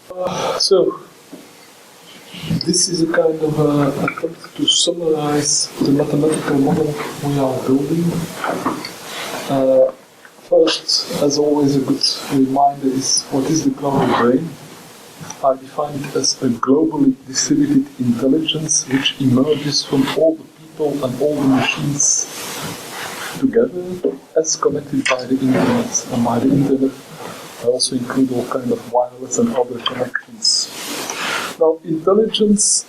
So, this is a kind of attempt to summarize the mathematical model we are building. First, as always, a good reminder is what is the global brain. I define it as a globally distributed intelligence which emerges from all the people and all the machines together as connected by the internet. And by the internet, I also include all kind of wireless and other connections. Now, intelligence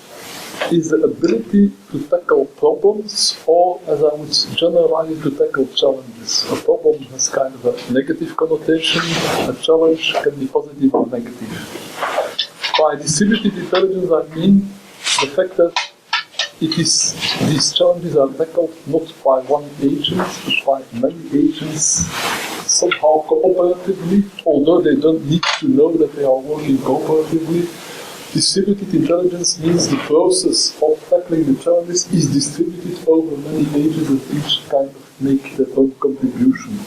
is the ability to tackle problems, or as I would generalize it, to tackle challenges. A problem has kind of a negative connotation, a challenge can be positive or negative. By distributed intelligence, I mean the fact that these challenges are tackled not by one agent, but by many agents, somehow cooperatively, although they don't need to know that they are working cooperatively. Distributed intelligence means the process of tackling the challenges is distributed over many agents that each kind of make their own contribution.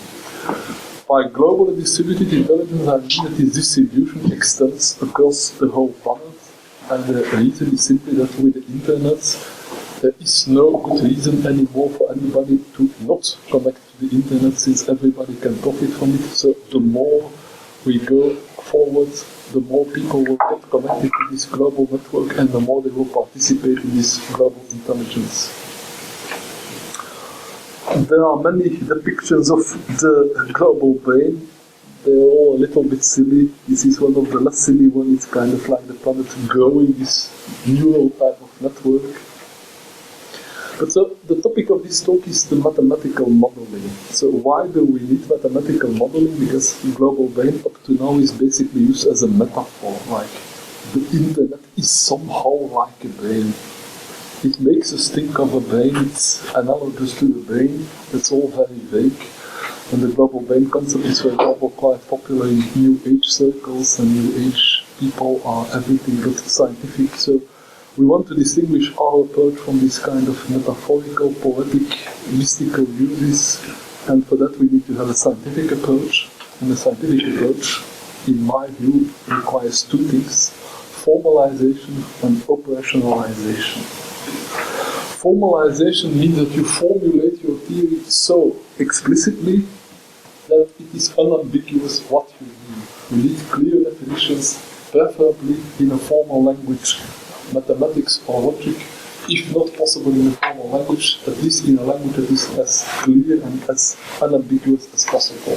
By globally distributed intelligence, I mean that this distribution extends across the whole planet, and the reason is simply that with the internet, there is no good reason anymore for anybody to not connect to the internet, since everybody can profit from it. So the more we go forward, the more people will get connected to this global network, and the more they will participate in this global intelligence. There are many depictions of the global brain. They're all a little bit silly. This is one of the less silly ones. It's kind of like the planet growing this neural type of network. But so the topic of this talk is the mathematical modeling. So why do we need mathematical modeling? Because the global brain up to now is basically used as a metaphor. Like the internet is somehow like a brain. It makes us think of a brain, it's analogous to the brain, it's all very vague. And the global brain concept is, for example, quite popular in New Age circles, and New Age people are everything but scientific. So we want to distinguish our approach from this kind of metaphorical, poetic, mystical uses, and for that we need to have a scientific approach. And the scientific approach, in my view, requires two things: formalization and operationalization. Formalization means that you formulate your theory so explicitly that it is unambiguous what you mean. You need clear definitions, preferably in a formal language, mathematics or logic, if not possible in a formal language, at least in a language that is as clear and as unambiguous as possible.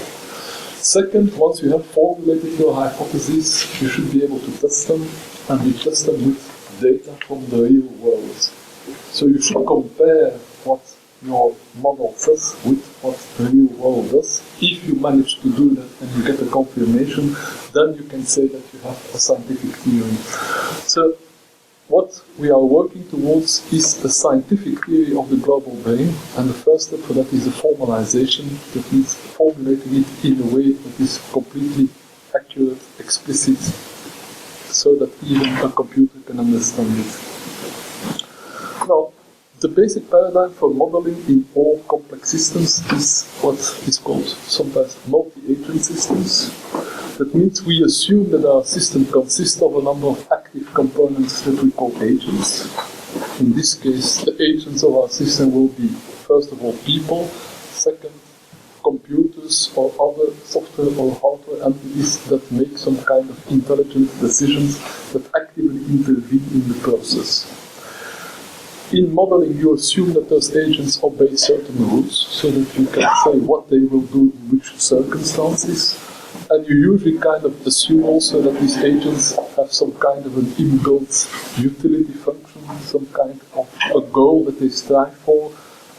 Second, once you have formulated your hypotheses, you should be able to test them, and you test them with data from the real world. So you should compare what your model says with what the real world does. If you manage to do that and you get a confirmation, then you can say that you have a scientific theory. So what we are working towards is a scientific theory of the global brain, and the first step for that is the formalization. That means formulating it in a way that is completely accurate, explicit, so that even a computer can understand it. Now, the basic paradigm for modeling in all complex systems is what is called sometimes multi-agent systems. That means we assume that our system consists of a number of active components that we call agents. In this case, the agents of our system will be, first of all, people, second, computers or other software or hardware entities that make some kind of intelligent decisions that actively intervene in the process. In modeling, you assume that those agents obey certain rules, so that you can say what they will do in which circumstances. And you usually kind of assume also that these agents have some kind of an inbuilt utility function, some kind of a goal that they strive for,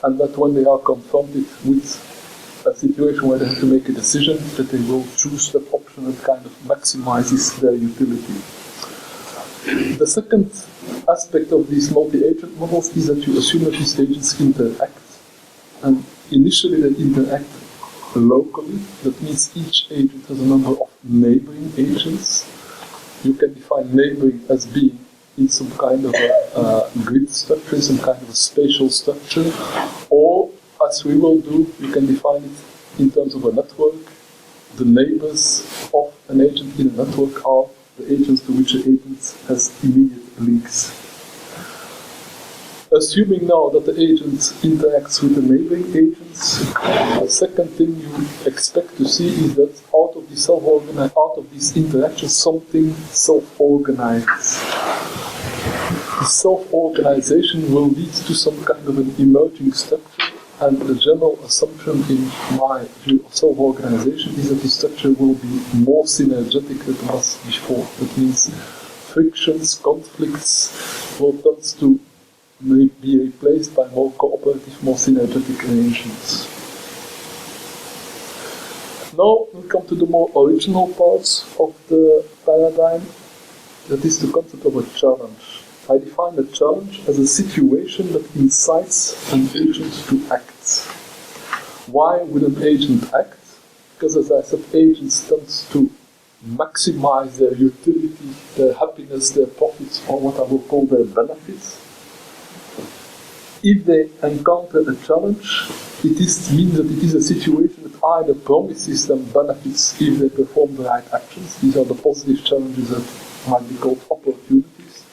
and that when they are confronted with a situation where they have to make a decision, that they will choose that option that kind of maximizes their utility. The second aspect of these multi-agent models is that you assume that these agents interact. And initially they interact locally. That means each agent has a number of neighboring agents. You can define neighboring as being in some kind of a grid structure, some kind of a spatial structure. Or, as we will do, you can define it in terms of a network. The neighbors of an agent in a network are the agents to which the agent has immediate links. Assuming now that the agent interacts with the neighboring agents, the second thing you expect to see is that out of this interaction, something self-organizes. This self-organization will lead to some kind of an emerging structure, and the general assumption in my view of self-organization is that this structure will be more synergetic than it was before. That means frictions, conflicts will tend to may be replaced by more cooperative, more synergetic arrangements. Now we come to the more original parts of the paradigm, that is the concept of a challenge. I define a challenge as a situation that incites an agent to act. Why would an agent act? Because, as I said, agents tend to maximize their utility, their happiness, their profits, or what I will call their benefits. If they encounter a challenge, it means that it is a situation that either promises them benefits if they perform the right actions. These are the positive challenges that might be called opportunities.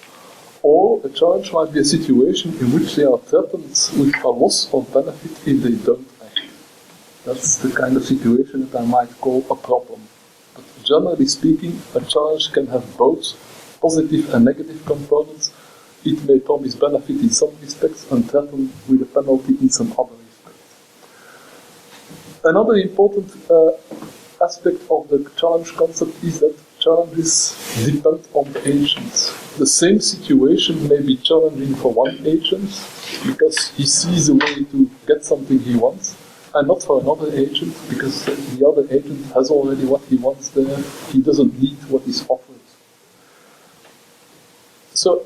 Or a challenge might be a situation in which they are threatened with a loss of benefit if they don't act. That's the kind of situation that I might call a problem. But generally speaking, a challenge can have both positive and negative components. It may promise benefit in some respects and threaten with a penalty in some other respects. Another important aspect of the challenge concept is that challenges depend on the agent. The same situation may be challenging for one agent because he sees a way to get something he wants, and not for another agent because the other agent has already what he wants there. He doesn't need what is offered. So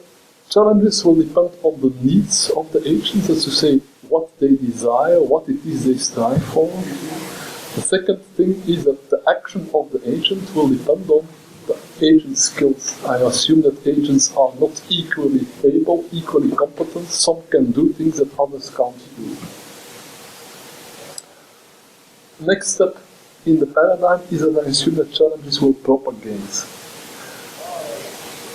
challenges will depend on the needs of the agents, as to say what they desire, what it is they strive for. The second thing is that the action of the agent will depend on the agent's skills. I assume that agents are not equally able, equally competent. Some can do things that others can't do. Next step in the paradigm is that I assume that challenges will propagate.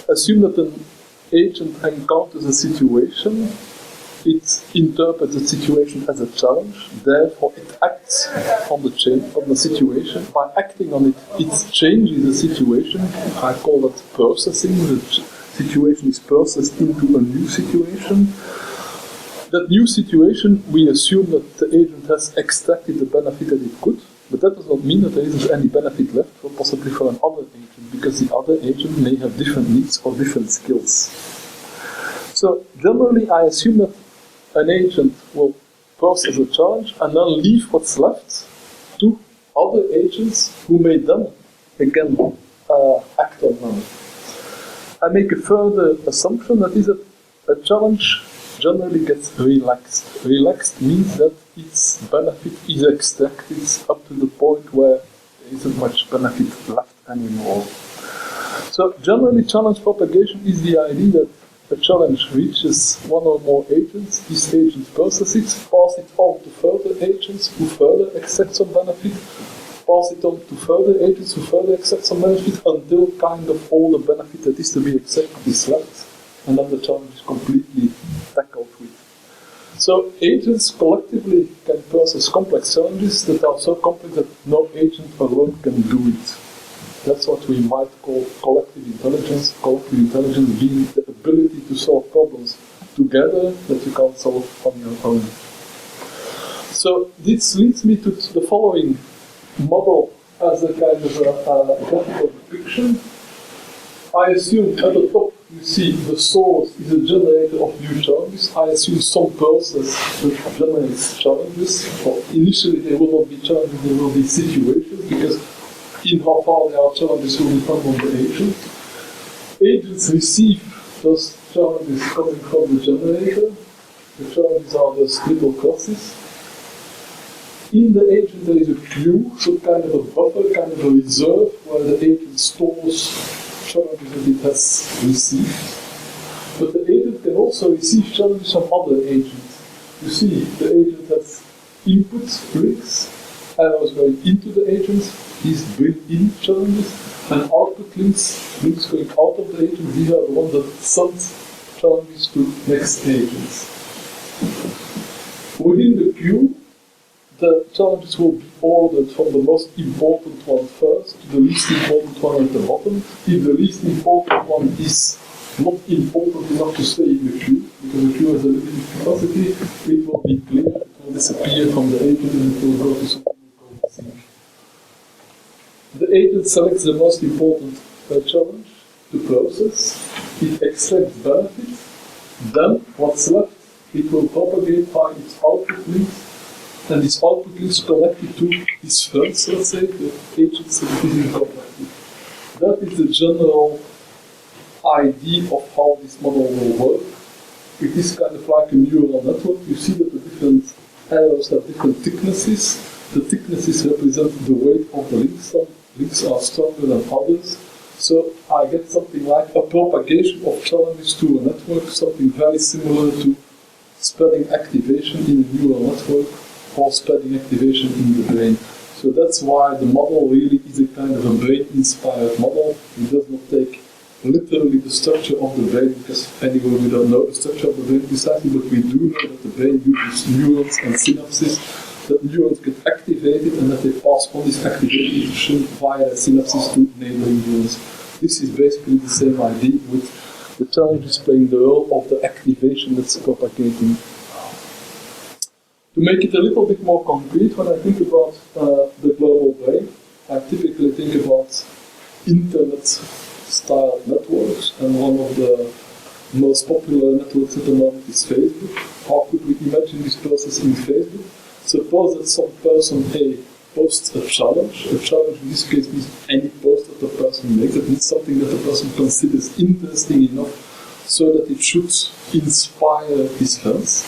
Assume that an agent encounters a situation, it interprets the situation as a challenge, therefore it acts on the situation. By acting on it, it changes the situation. I call that processing. The situation is processed into a new situation. That new situation, we assume that the agent has extracted the benefit that it could, but that does not mean that there isn't any benefit left, or possibly for another agent, because the other agent may have different needs or different skills. So generally, I assume that an agent will process a challenge and then leave what's left to other agents who may then again act on them. I make a further assumption, that is that a challenge generally gets relaxed. Relaxed means that its benefit is extracted up to the point where there isn't much benefit left anymore. So generally, challenge propagation is the idea that a challenge reaches one or more agents, these agents process it, pass it on to further agents who further extract some benefit, pass it on to further agents who further extract some benefit, until kind of all the benefit that is to be extracted is left, and then the challenge is completely tackled with. So agents collectively can process complex challenges that are so complex that no agent alone can do it. That's what we might call collective intelligence. Collective intelligence being the ability to solve problems together that you can't solve on your own. So this leads me to the following model as a kind of a graphical depiction. I assume at the top you see the source is a generator of new challenges. I assume some process that generates challenges. Well, initially there will not be challenges, there will be situations, because in how far there are challenges will depend on the agent. Agents receive those challenges coming from the generator. The challenges are those little crosses. In the agent there is a queue, so kind of a buffer, kind of a reserve, where the agent stores challenges that it has received. But the agent can also receive challenges from other agents. You see, the agent has input links, arrows going into the agents, these bring in challenges, and output links going out of the agent, these are the ones that send challenges to next agents. Within the queue, the challenges will be ordered from the most important one first to the least important one at the bottom. If the least important one is not important enough to stay in the queue, because the queue has a limited capacity, it will be clear, it will disappear from the agent and it will go to something called sync. The agent selects the most important challenge to process, it extracts benefit, then what's left, it will propagate by its output links, and this output is connected to its friends, let's say, the agents that is in contact with. That is the general idea of how this model will work. It is kind of like a neural network. You see that the different arrows have different thicknesses. The thicknesses represent the weight of the links. Some links are stronger than others. So I get something like a propagation of challenges to a network, something very similar to spreading activation in a neural network or spreading activation in the brain. So that's why the model really is a kind of a brain-inspired model. It does not take literally the structure of the brain, because anyway we don't know the structure of the brain precisely, but we do know that the brain uses neurons and synapses, that neurons get activated and that they pass on this activation via synapses to neighboring neurons. This is basically the same idea, with the challenges playing the role of the activation that's propagating. To make it a little bit more concrete, when I think about the global brain, I typically think about internet-style networks, and one of the most popular networks at the moment is Facebook. How could we imagine this process in Facebook? Suppose that some person A posts a challenge. A challenge in this case means any post that the person makes. That means something that the person considers interesting enough so that it should inspire his friends.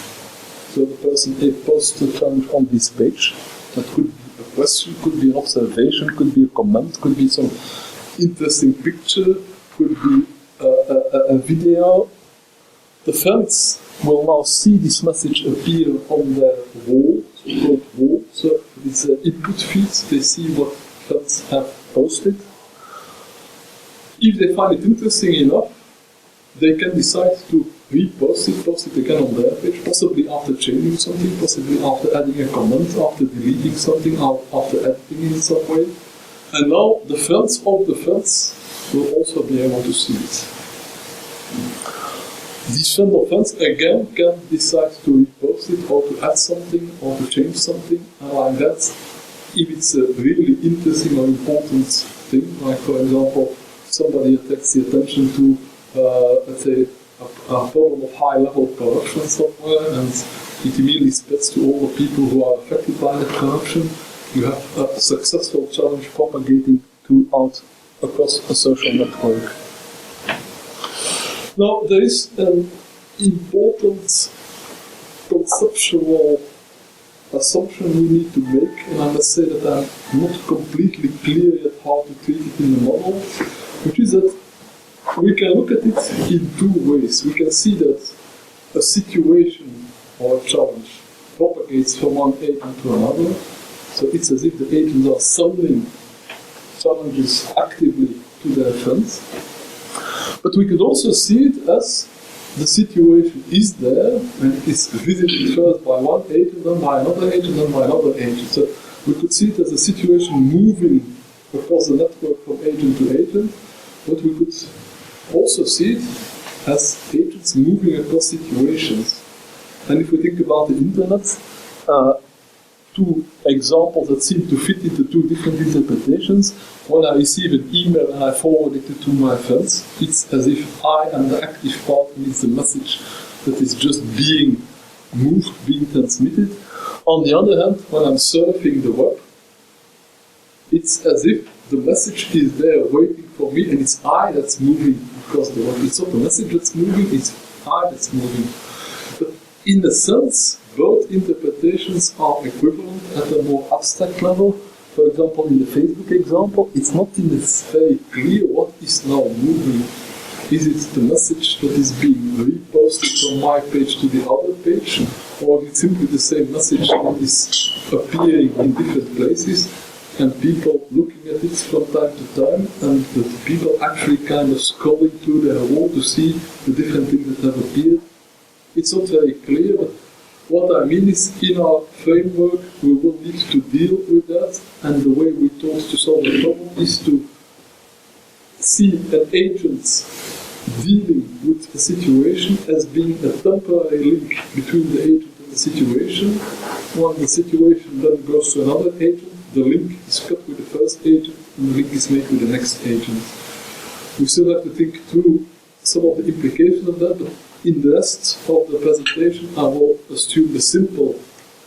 So the person A posts a challenge on this page. That could be a question, could be an observation, could be a comment, could be some interesting picture, could be a video. The friends will now see this message appear on their wall, so-called wall. So it's input feeds, they see what friends have posted. If they find it interesting enough, they can decide to repost it, post it again on their page, possibly after changing something, possibly after adding a comment, after deleting something, after editing in some way. And now the friends of the friends will also be able to see it. These friends of friends again can decide to repost it, or to add something, or to change something, and like that, if it's a really interesting or important thing, like for example, somebody attracts the attention to, let's say, a problem of high-level corruption somewhere, and it immediately spreads to all the people who are affected by that corruption. You have a successful challenge propagating throughout across a social network. Now, there is an important conceptual assumption we need to make, and I must say that I'm not completely clear yet how to treat it in the model, which is that we can look at it in two ways. We can see that a situation or a challenge propagates from one agent to another. So it's as if the agents are sending challenges actively to their friends. But we could also see it as the situation is there and it is visited first by one agent, then by another agent, then by another agent. So we could see it as a situation moving across the network from agent to agent, but we could also see it as agents moving across situations. And if we think about the internet, two examples that seem to fit into two different interpretations. When I receive an email and I forward it to my friends, it's as if I am the active part and it's a message that is just being moved, being transmitted. On the other hand, when I'm surfing the web, it's as if the message is there waiting for me and it's I that's moving across the web. It's not the message that's moving, it's I that's moving. But in a sense, both interpretations are equivalent at a more abstract level. For example, in the Facebook example, it's not in this very clear what is now moving. Is it the message that is being reposted from my page to the other page? Or is it simply the same message that is appearing in different places and people looking at it from time to time, and the people actually kind of scrolling through their wall to see the different things that have appeared? It's not very clear, but what I mean is, in our framework, we will need to deal with that, and the way we thought to solve the problem is to see an agent dealing with a situation as being a temporary link between the agent and the situation. When the situation then goes to another agent, the link is cut with the first agent, and the link is made with the next agent. We still have to think through some of the implications of that, but in the rest of the presentation, I will assume the simple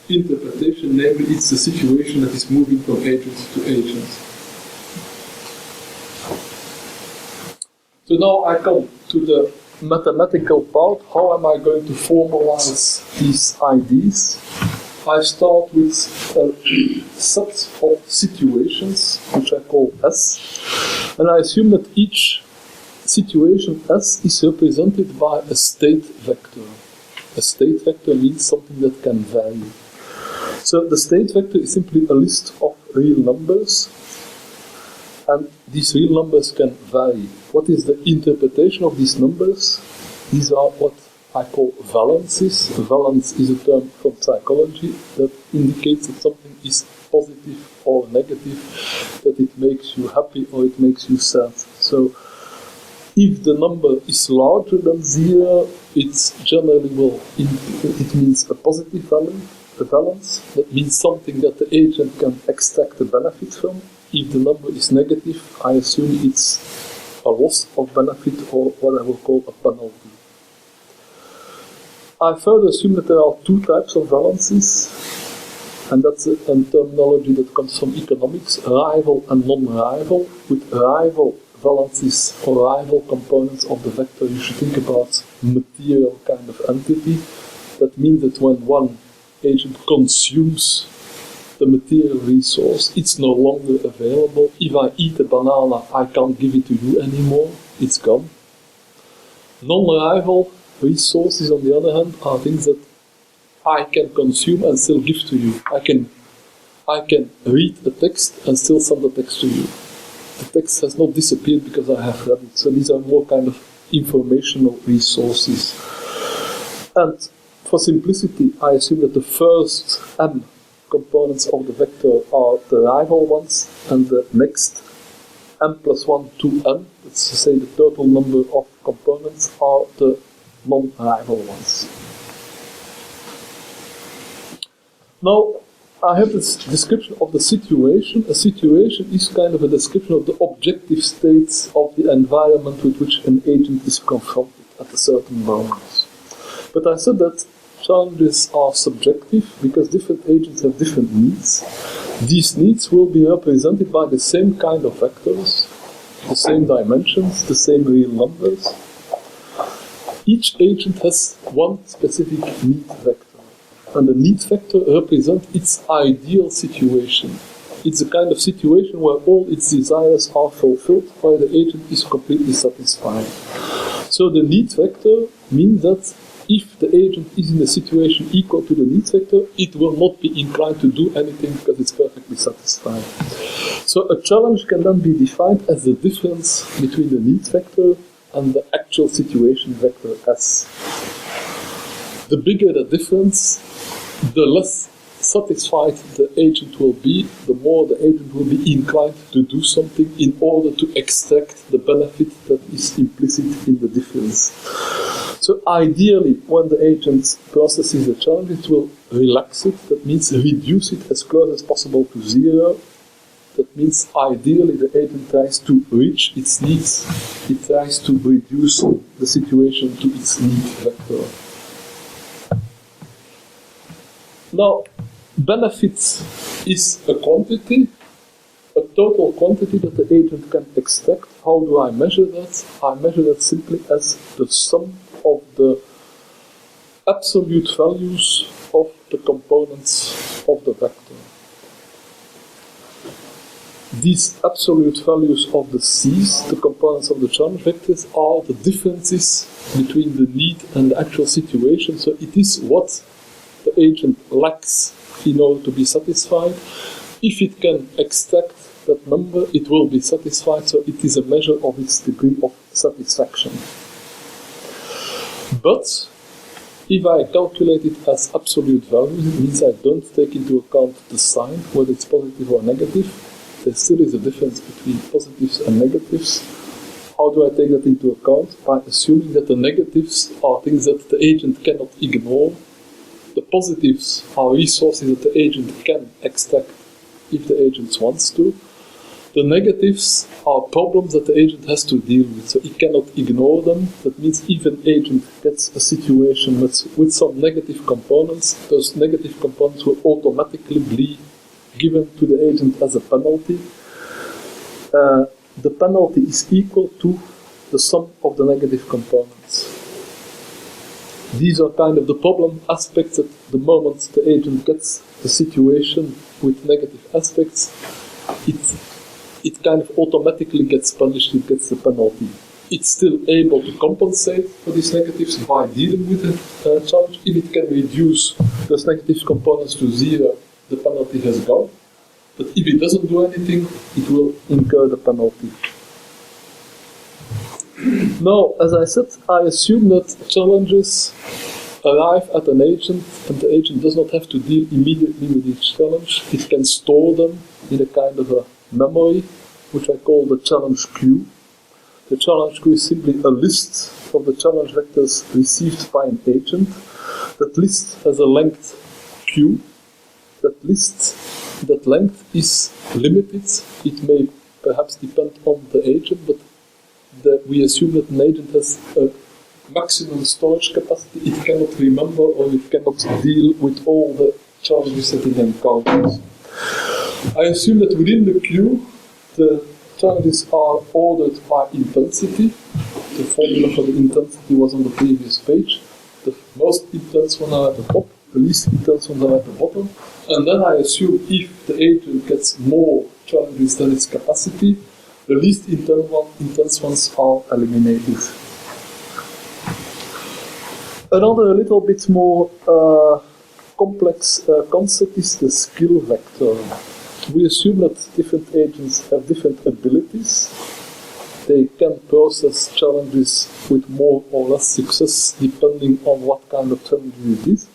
interpretation, namely it's the situation that is moving from agent to agent. So now I come to the mathematical part. How am I going to formalize these ideas? I start with a set of situations, which I call S, and I assume that each situation S is represented by a state vector. A state vector means something that can vary. So the state vector is simply a list of real numbers, and these real numbers can vary. What is the interpretation of these numbers? These are what I call valences. Valence is a term from psychology that indicates that something is positive or negative, that it makes you happy or it makes you sad. So if the number is larger than 0, it generally it means a positive value, a valence. That means something that the agent can extract a benefit from. If the number is negative, I assume it's a loss of benefit, or what I will call a penalty. I further assume that there are two types of valences, and that's a terminology that comes from economics, rival and non-rival. With rival valences or rival components of the vector, you should think about material kind of entity. That means that when one agent consumes the material resource, it's no longer available. If I eat a banana, I can't give it to you anymore, it's gone. Non-rival resources, on the other hand, are things that I can consume and still give to you. I can read a text and still send the text to you. The text has not disappeared because I have read it. So these are more kind of informational resources. And for simplicity, I assume that the first m components of the vector are the rival ones, and the next m plus 1 to n, that's to say the total number of components, are the non-rival ones. Now, I have this description of the situation. A situation is kind of a description of the objective states of the environment with which an agent is confronted at a certain moment. But I said that challenges are subjective because different agents have different needs. These needs will be represented by the same kind of vectors, the same dimensions, the same real numbers. Each agent has one specific need vector. And the need vector represents its ideal situation. It's a kind of situation where all its desires are fulfilled, while the agent is completely satisfied. So the need vector means that if the agent is in a situation equal to the need vector, it will not be inclined to do anything because it's perfectly satisfied. So a challenge can then be defined as the difference between the need vector and the actual situation vector S. The bigger the difference, the less satisfied the agent will be, the more the agent will be inclined to do something in order to extract the benefit that is implicit in the difference. So ideally, when the agent processes the challenge, it will relax it, that means reduce it as close as possible to 0. That means ideally the agent tries to reach its needs. It tries to reduce the situation to its need vector. Now, benefits is a quantity, a total quantity that the agent can extract. How do I measure that? I measure that simply as the sum of the absolute values of the components of the vector. these absolute values of the C's, the components of the challenge vectors, are the differences between the need and the actual situation. So it is what the agent lacks in order to be satisfied. If it can extract that number, it will be satisfied, so it is a measure of its degree of satisfaction. But if I calculate it as absolute values, it means I don't take into account the sign, whether it's positive or negative. There still is a difference between positives and negatives. How do I take that into account? By assuming that the negatives are things that the agent cannot ignore. The positives are resources that the agent can extract if the agent wants to. The negatives are problems that the agent has to deal with, so he cannot ignore them. That means if an agent gets a situation with some negative components, those negative components will automatically be given to the agent as a penalty. The penalty is equal to the sum of the negative components. These are kind of the problem aspects at the moment the agent gets the situation with negative aspects. It kind of automatically gets punished, it gets the penalty. It's still able to compensate for these negatives by dealing with the challenge. If it can reduce those negative components to zero, the penalty has gone. But if it doesn't do anything, it will incur the penalty. Now, as I said, I assume that challenges arrive at an agent, and the agent does not have to deal immediately with each challenge. It can store them in a kind of a memory, which I call the challenge queue. The challenge queue is simply a list of the challenge vectors received by an agent. That list has a length q. That length is limited. It may perhaps depend on the agent, but we assume that an agent has a maximum storage capacity. It cannot remember or it cannot deal with all the challenges that it encounters. I assume that within the queue, the challenges are ordered by intensity. The formula for the intensity was on the previous page. The most intense ones are at the top, the least intense ones are at the bottom. And then I assume if the agent gets more challenges than its capacity, the least intense ones are eliminated. Another little bit more complex concept is the skill vector. We assume that different agents have different abilities. They can process challenges with more or less success depending on what kind of challenge it is.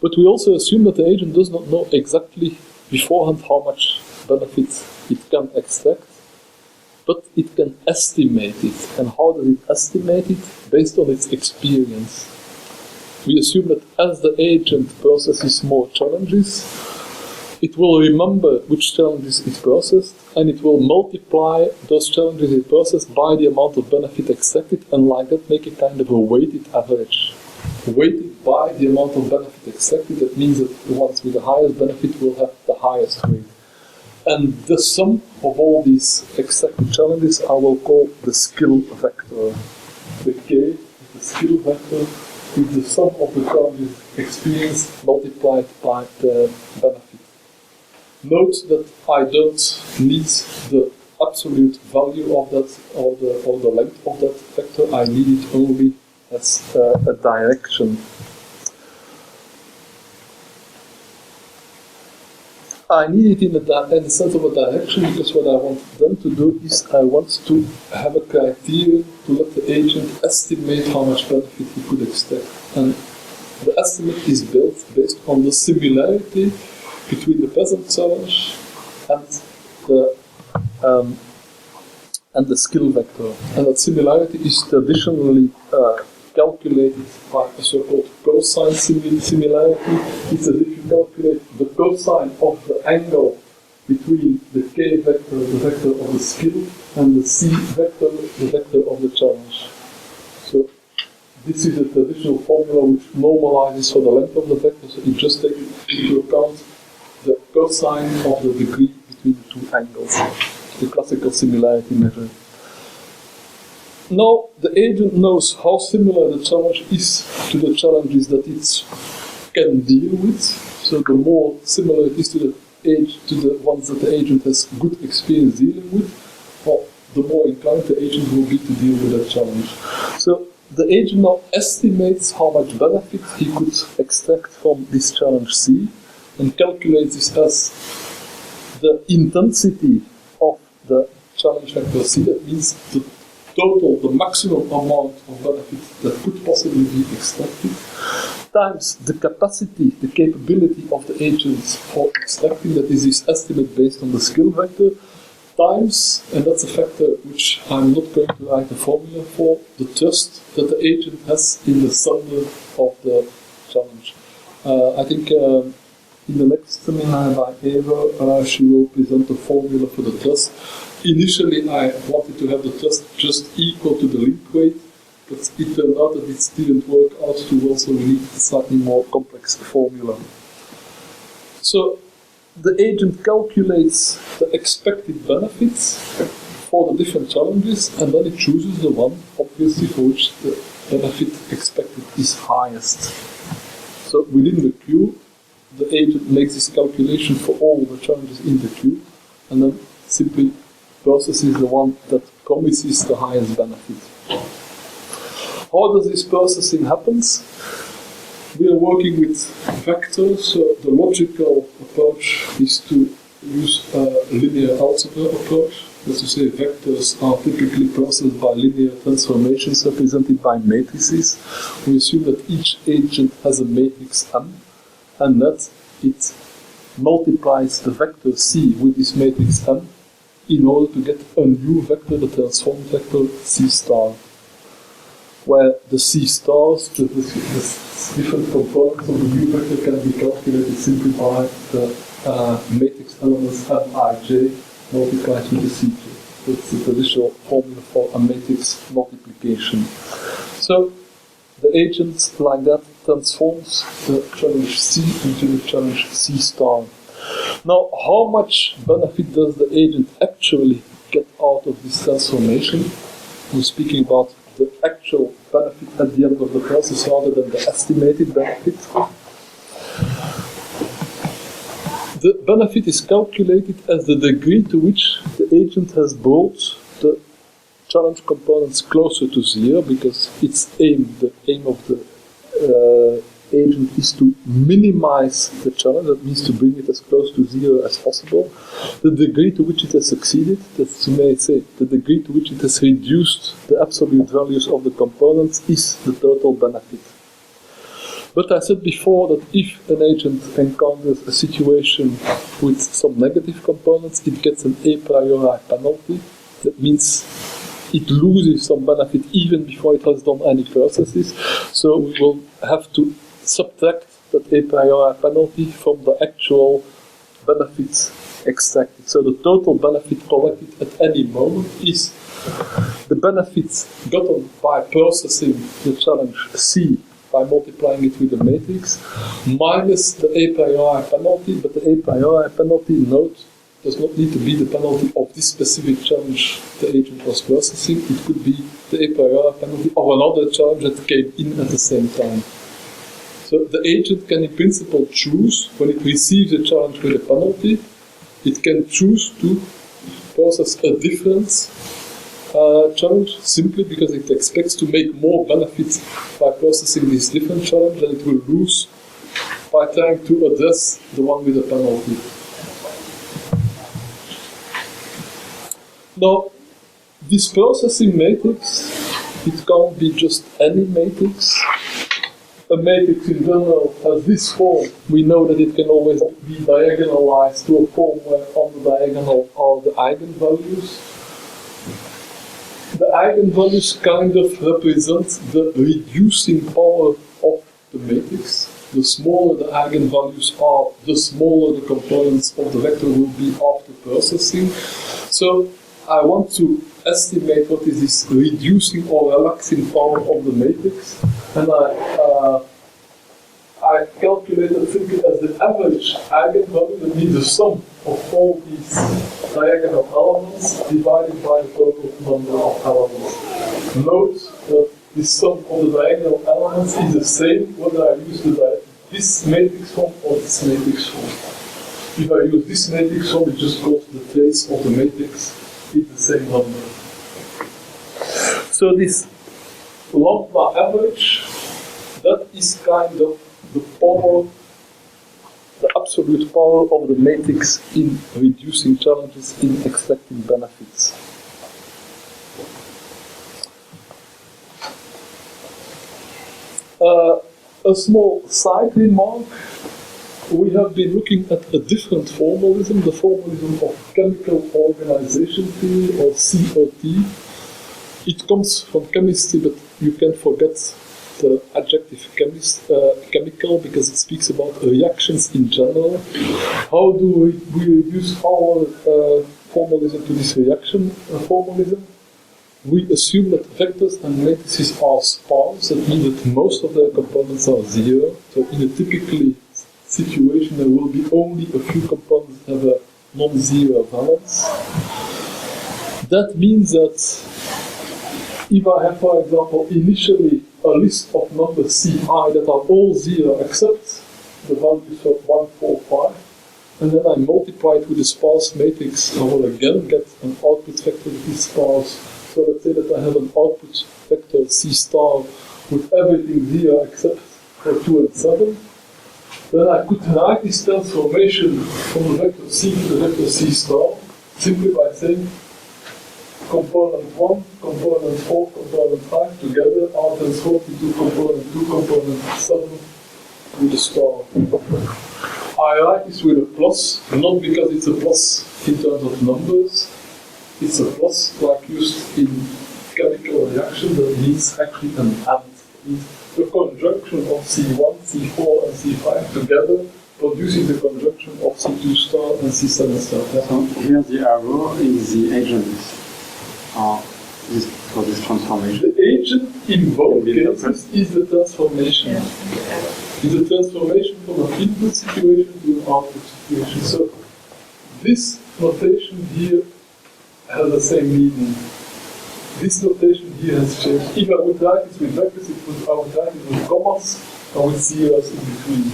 But we also assume that the agent does not know exactly beforehand how much benefit it can extract, but it can estimate it. And how does it estimate it? Based on its experience. We assume that as the agent processes more challenges, it will remember which challenges it processed, and it will multiply those challenges it processed by the amount of benefit extracted, and like that make a kind of a weighted average. Weighted by the amount of benefit extracted, that means that the ones with the highest benefit will have the highest weight. And the sum of all these extracted challenges I will call the skill vector. The K is the skill vector, is the sum of the challenges experienced multiplied by the benefit. Note that I don't need the absolute value of that or the length of that vector. I need it only as a direction. I need it in the sense of a direction because what I want them to do is I want to have a criterion to let the agent estimate how much benefit he could extract. And the estimate is built based on the similarity between the present challenge and the skill vector. And that similarity is traditionally calculated by a so-called cosine similarity. It's as if you calculate the cosine of the angle between the K vector, the vector of the skill, and the C vector, the vector of the challenge. So this is a traditional formula which normalizes for the length of the vector, so you just take into account the cosine of the degree between the two angles, the classical similarity measure. Now, the agent knows how similar the challenge is to the challenges that it can deal with. So the more similar it is to the to the ones that the agent has good experience dealing with, well, the more inclined the agent will be to deal with that challenge. So the agent now estimates how much benefit he could extract from this challenge C and calculates this as the intensity of the challenge vector C. That means the total, the maximum amount of benefit that could possibly be extracted, times the capacity, the capability of the agents for extracting, that is this estimate based on the skill vector, times, and that's a factor which I'm not going to write a formula for, the trust that the agent has in the sender of the challenge. I think in the next seminar by Eva, she will present a formula for the trust. Initially, I wanted to have the trust just equal to the link weight, but it turned out that it didn't work out too well, so we need a slightly more complex formula. So the agent calculates the expected benefits for the different challenges, and then it chooses the one, obviously, for which the benefit expected is highest. So within the queue, the agent makes this calculation for all the challenges in the queue, and then simply processes the one that promises the highest benefit. How does this processing happen? We are working with vectors, so the logical approach is to use a linear algebra approach. That's to say, vectors are typically processed by linear transformations represented by matrices. We assume that each agent has a matrix M, and that it multiplies the vector C with this matrix M in order to get a new vector, the transformed vector C star, where the C stars, the different components of the new vector, can be calculated simply by the matrix elements Mij multiplied with the Cj. That's the traditional formula for a matrix multiplication. So the agent, like that, transforms the challenge C into the challenge C star. Now, how much benefit does the agent actually get out of this transformation? We're speaking about the actual benefit at the end of the process rather than the estimated benefit. The benefit is calculated as the degree to which the agent has brought the challenge components closer to zero, because the aim of the agent is to minimize the challenge, that means to bring it as close to zero as possible. The degree to which it has succeeded, that's to may say, the degree to which it has reduced the absolute values of the components, is the total benefit. But I said before that if an agent encounters a situation with some negative components, it gets an a priori penalty. That means it loses some benefit even before it has done any processes. So we will have to subtract that a priori penalty from the actual benefits extracted. So the total benefit collected at any moment is the benefits gotten by processing the challenge C by multiplying it with the matrix, minus the a priori penalty, but the a priori penalty, note, does not need to be the penalty of this specific challenge the agent was processing. It could be the a priori penalty of another challenge that came in at the same time. So the agent can in principle choose, when it receives a challenge with a penalty, it can choose to process a different challenge simply because it expects to make more benefits by processing this different challenge than it will lose by trying to address the one with a penalty. Now, this processing matrix, it can't be just any matrix. A matrix in general has this form. We know that it can always be diagonalized to a form where on the diagonal are the eigenvalues. The eigenvalues kind of represent the reducing power of the matrix. The smaller the eigenvalues are, the smaller the components of the vector will be after processing. So I want to estimate what is this reducing or relaxing power of the matrix, and I calculated simply as the average eigenvalue, that means the sum of all these diagonal elements divided by the total number of elements. Note that the sum of the diagonal elements is the same whether I use this matrix form or this matrix form. If I use this matrix, so we just go to the trace of the matrix with the same number. So this lambda average, that is kind of the power, the absolute power of the matrix in reducing challenges, in extracting benefits. A small side remark, we have been looking at a different formalism, the formalism of chemical organization theory, or COT. It comes from chemistry, but you can't forget the adjective chemical, because it speaks about reactions in general. How do we reduce our formalism to this reaction formalism? We assume that vectors and matrices are sparse, that means that most of their components are zero. So in a typical situation, there will be only a few components that have a non-zero valence. That means that if I have, for example, initially a list of numbers Ci that are all zero except the values of 1, 4, 5, and then I multiply it with a sparse matrix, I will again get an output vector that is sparse. So let's say that I have an output vector C star with everything zero except for 2 and 7. Then I could write this transformation from the vector C to the vector C star simply by saying component 1, component 4, component 5 together are transformed into component 2, component 7 with a star. I write this with a plus, not because it's a plus in terms of numbers. It's a plus like used in chemical reaction that means actually an and. The conjunction of C1, C4 and C5 together produces the conjunction of C2 star and C7 star. So here the arrow is the agent for this transformation. The agent in both cases is the transformation. It's a transformation from an input situation to an output situation. So this notation here has the same meaning. This notation here has changed. If I would write this with vectors, I would write it with commas and with zeros in between.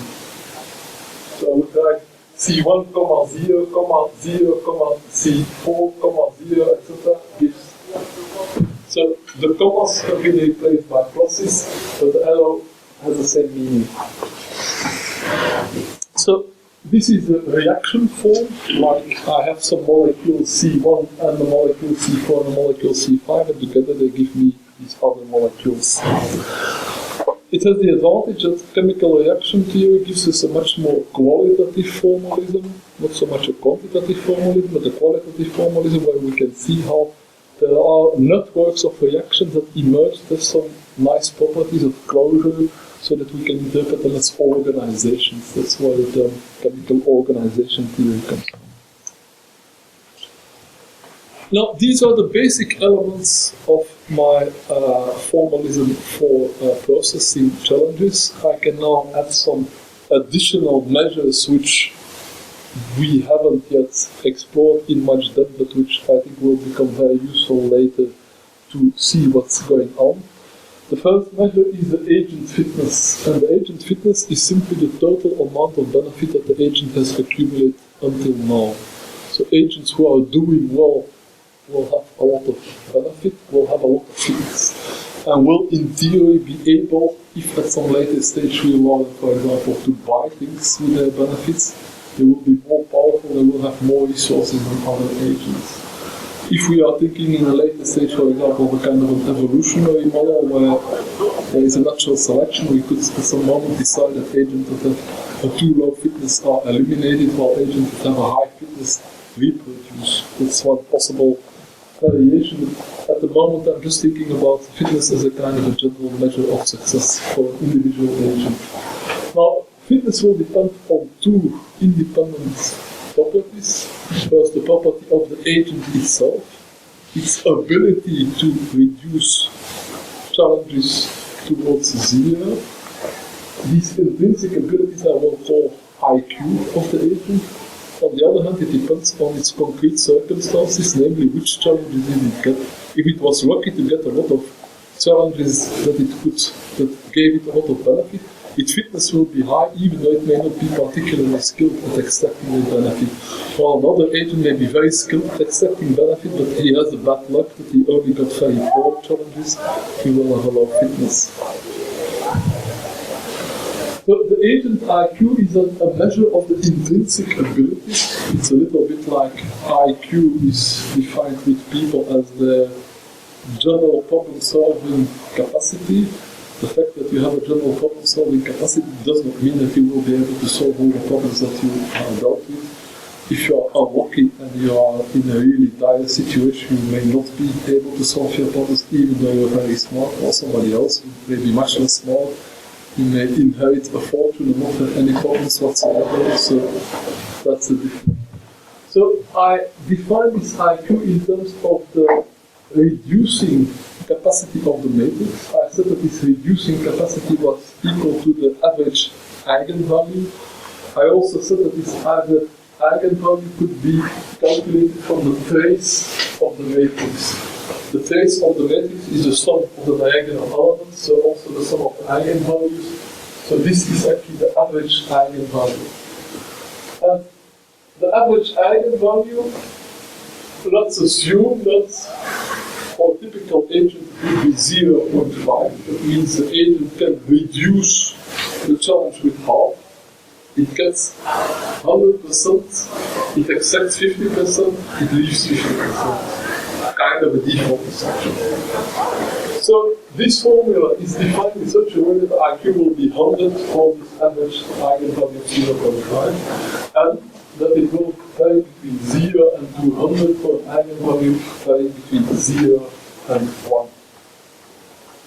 So I would write C1, 0, 0, C4, 0, etc. gives. So the commas have been replaced by pluses, but the arrow has the same meaning. So this is the reaction form, like I have some molecule C1 and the molecule C4 and the molecule C5, and together they give me these other molecules. It has the advantage that chemical reaction theory gives us a much more qualitative formalism, not so much a quantitative formalism, but a qualitative formalism where we can see how there are networks of reactions that emerge that have some nice properties of closure, so that we can interpret them as organizations. That's why the term chemical organization theory comes from. Now, these are the basic elements of my formalism for processing challenges. I can now add some additional measures which we haven't yet explored in much depth, but which I think will become very useful later to see what's going on. The first measure is the agent fitness, and the agent fitness is simply the total amount of benefit that the agent has accumulated until now. So agents who are doing well will have a lot of benefit, will have a lot of fitness, and will in theory be able, if at some later stage we allow them, for example, to buy things with their benefits, they will be more powerful, they will have more resources than other agents. If we are thinking in a later stage, for example, of a kind of an evolutionary model where there is a natural selection, we could at some moment decide that agents that have a too low fitness are eliminated, while agents that have a high fitness reproduce. That's one possible variation. At the moment, I'm just thinking about fitness as a kind of a general measure of success for an individual agent. Now, fitness will depend on two independent properties. First, the property of the agent itself, its ability to reduce challenges towards zero. These intrinsic abilities I will call IQ of the agent. On the other hand, it depends on its concrete circumstances, namely which challenges did it get. If it was lucky to get a lot of challenges that gave it a lot of benefit, its fitness will be high, even though it may not be particularly skilled at extracting the benefit. While another agent may be very skilled at extracting benefit, but he has the bad luck that he only got very poor challenges, he will have a low fitness. So the agent IQ is a measure of the intrinsic abilities. It's a little bit like IQ is defined with people as the general problem-solving capacity. The fact that you have a general problem-solving capacity does not mean that you will be able to solve all the problems that you are dealt with. If you are unlucky and you are in a really dire situation, you may not be able to solve your problems even though you're very smart, or somebody else who may be much less smart. You may inherit a fortune and not have any problems whatsoever, so that's the difference. So I define this IQ in terms of the reducing capacity of the matrix. I said that this reducing capacity was equal to the average eigenvalue. I also said that this average eigenvalue could be calculated from the trace of the matrix. The trace of the matrix is the sum of the diagonal elements, so also the sum of the eigenvalues. So this is actually the average eigenvalue. And the average eigenvalue, let's assume that for a typical agent would be 0.5. That means the agent can reduce the challenge with half. It gets 100%, it accepts 50%, it leaves 50%. Kind of a default assumption. So this formula is defined in such a way that IQ will be 100 for this average eigenvalue of 0.5, and that it will vary between 0 and 200 for an eigenvalue varying between 0 and 1.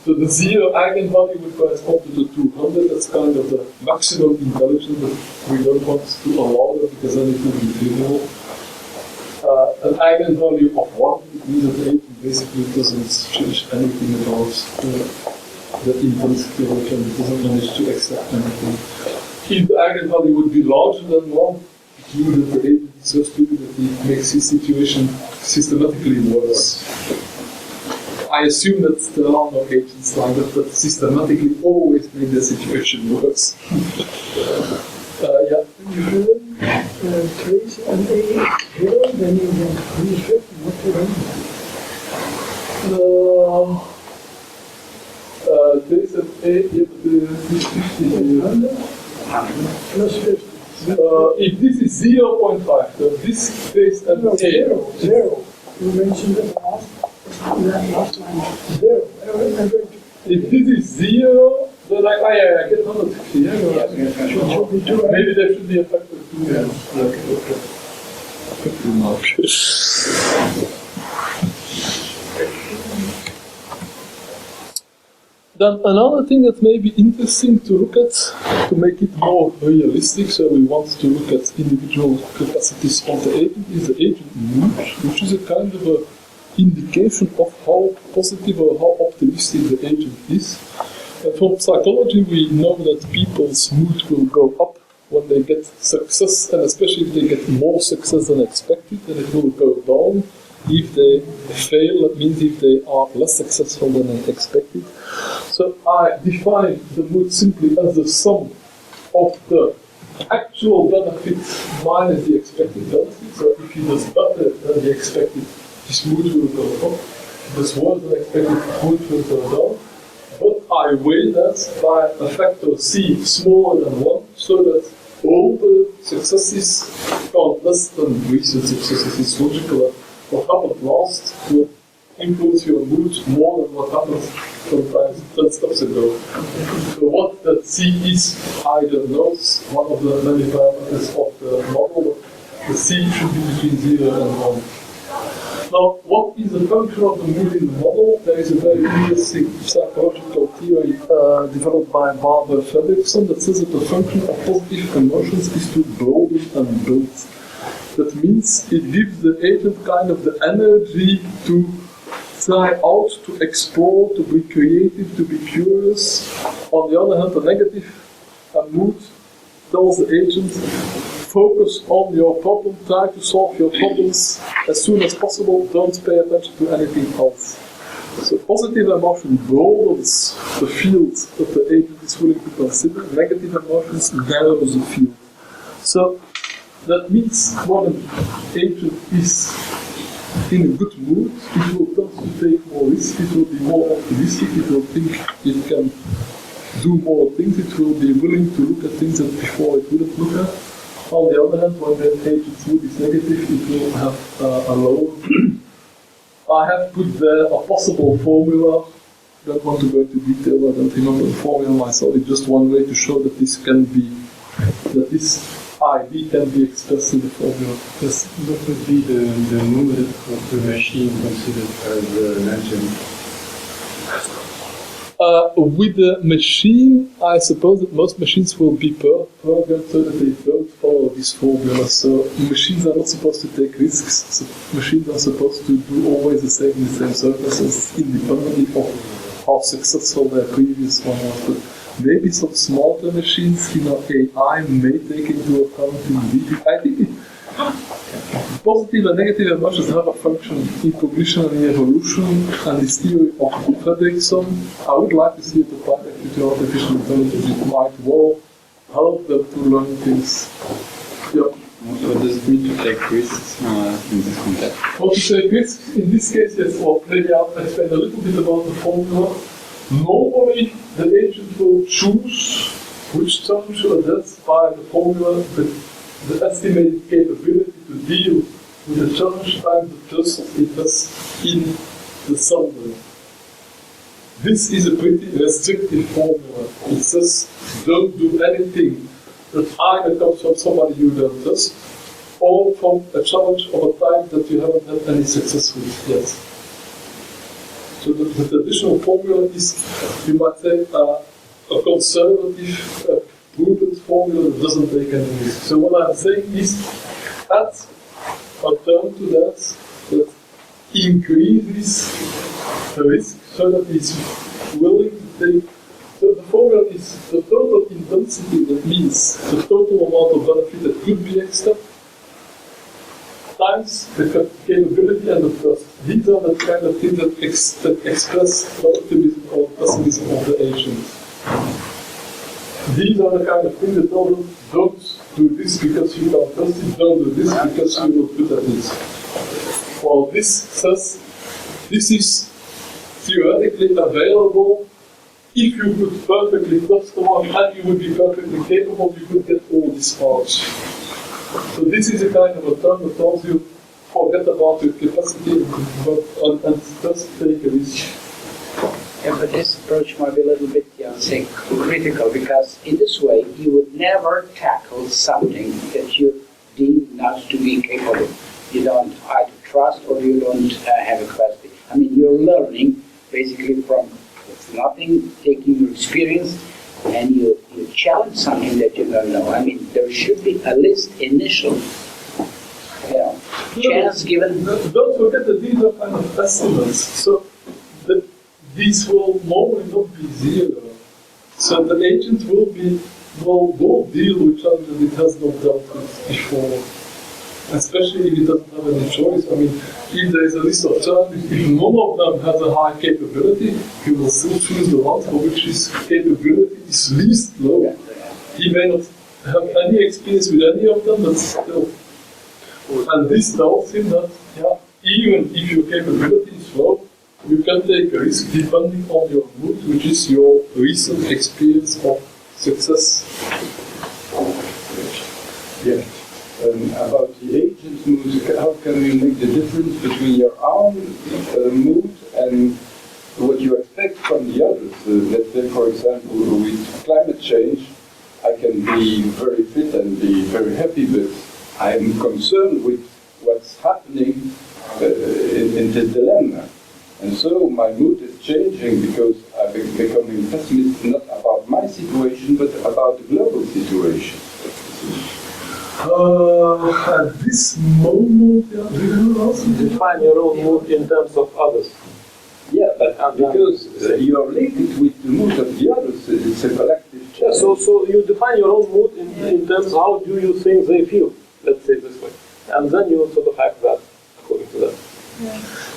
So the 0 eigenvalue would correspond to the 200, that's kind of the maximum intelligence that we don't want to allow that because then it will be trivial. An eigenvalue of 1 means that the agent basically doesn't change anything about the intensity of it, and it doesn't manage to extract anything. If the eigenvalue would be larger than 1, it means that the agent is so stupid that it makes his situation systematically worse. I assume that there are no agents like that systematically always make the situation worse. Yeah. Trace and A hero, then you can restrict what to run. Trace and A is 50 plus 50. If this is 0.5, so this trace and No, A. Zero. You mentioned it last line. Zero. If this is 0, then I get 150. Yeah? Should be 2. Maybe there should be a factor 2. Yeah. Okay. Then another thing that may be interesting to look at, to make it more realistic, so we want to look at individual capacities of the agent, is the agent mood, which is a kind of a indication of how positive or how optimistic the agent is. And from psychology, we know that people's mood will go up when they get success, and especially if they get more success than expected, and it will go down if they fail. That means if they are less successful than they expected. So I define the mood simply as the sum of the actual benefit minus the expected benefit. So if he does better than the expected, his mood will go up. If he does worse than expected, his mood will go down. But I weigh that by a factor C smaller than 1, so that all the successes count less than recent successes. It's logical that what happened last will influence your mood more than what happened sometimes 10 steps ago. So what that C is, I don't know. It's one of the many parameters of the model, but the C should be between 0 and 1. Now, what is the function of the mood in the model? There is a very interesting psychological theory developed by Barbara Fredrickson that says that the function of positive emotions is to broaden and build. That means it gives the agent kind of the energy to try out, to explore, to be creative, to be curious. On the other hand, the negative mood tells the agent, focus on your problem, try to solve your problems as soon as possible, don't pay attention to anything else. So positive emotion broadens the field that the agent is willing to consider. Negative emotions narrows the field. So that means when an agent is in a good mood, it will tend to take more risks, it will be more optimistic, it will think it can do more things, it will be willing to look at things that before it wouldn't look at. On the other hand, when the agent's mood is negative, it will have a lower. I have put there a possible formula. I don't want to go into detail, I don't remember the formula myself. It's just one way to show that this can be, that this ID can be expressed in the formula. Yes. What would be the mood of the machine considered as an agent? With the machine, I suppose that most machines will be programmed so that they don't follow this formula. So machines are not supposed to take risks. So machines are supposed to do always the same in the same circumstances, independently of how successful their previous one was. But maybe some smarter machines, AI may take into account indeed. I think positive and negative emotions have a function in cognition and in evolution, and this theory of Fredrickson, I would like to see it applied to artificial intelligence. It might well help them to learn things. Yeah. What does it mean to take risks in this context? Well, to take risks, in this case, yes, well, maybe I'll explain a little bit about the formula. Normally, the agent will choose which challenge to address by the formula, but the estimated capability to deal with the challenge times the trust it has in the solver. This is a pretty restrictive formula. It says, don't do anything that either comes from somebody you don't trust, or from a challenge of a type that you haven't had any success with yet. So the traditional formula is, you might say, a conservative, prudent formula that doesn't take any risk. So what I'm saying is, add a term to that increases the risk so that it's willing to take. So the formula is the total intensity, that means the total amount of benefit that could be extra, times the capability and the trust. These are the kind of things that express the optimism or pessimism of the agent. These are the kind of things that tell them, don't do this because you can't trust it, don't do this because you will put at risk. Well, this says, this is theoretically available if you could perfectly trust someone and you would be perfectly capable, you could get all these parts. So this is a kind of a term that tells you, forget about your capacity and just take a risk. Yeah, but this approach might be a little bit, say, critical, because in this way you would never tackle something that you deem not to be capable. You don't either trust or you don't have a capacity. I mean, you're learning basically from nothing, taking your experience, and you challenge something that you don't know. I mean, there should be at least initial, chance given. Don't forget that these are kind of estimates. So these will normally not be zero. So the agent will deal with challenges it has not dealt with before. Especially if it doesn't have any choice. I mean, if there is a list of challenges, if none of them has a high capability, he will still choose the ones for which his capability is least low. He may not have any experience with any of them, but still. And this tells him that, even if your capability is low, you can take a risk depending on your mood, which is your recent experience of success. Yeah. About the agent's mood, how can you make the difference between your own mood and what you expect from the others? Let's say, for example, with climate change, I can be very fit and be very happy, but I'm concerned with what's happening in the dilemma. And so my mood is changing because I'm becoming pessimist not about my situation, but about the global situation. At this moment, do you also define your own mood in terms of others? Yeah, but because you are related with the mood of the others, it's a collective change. Yeah, so you define your own mood in terms of how do you think they feel, let's say this way. And then you sort of act that according to that.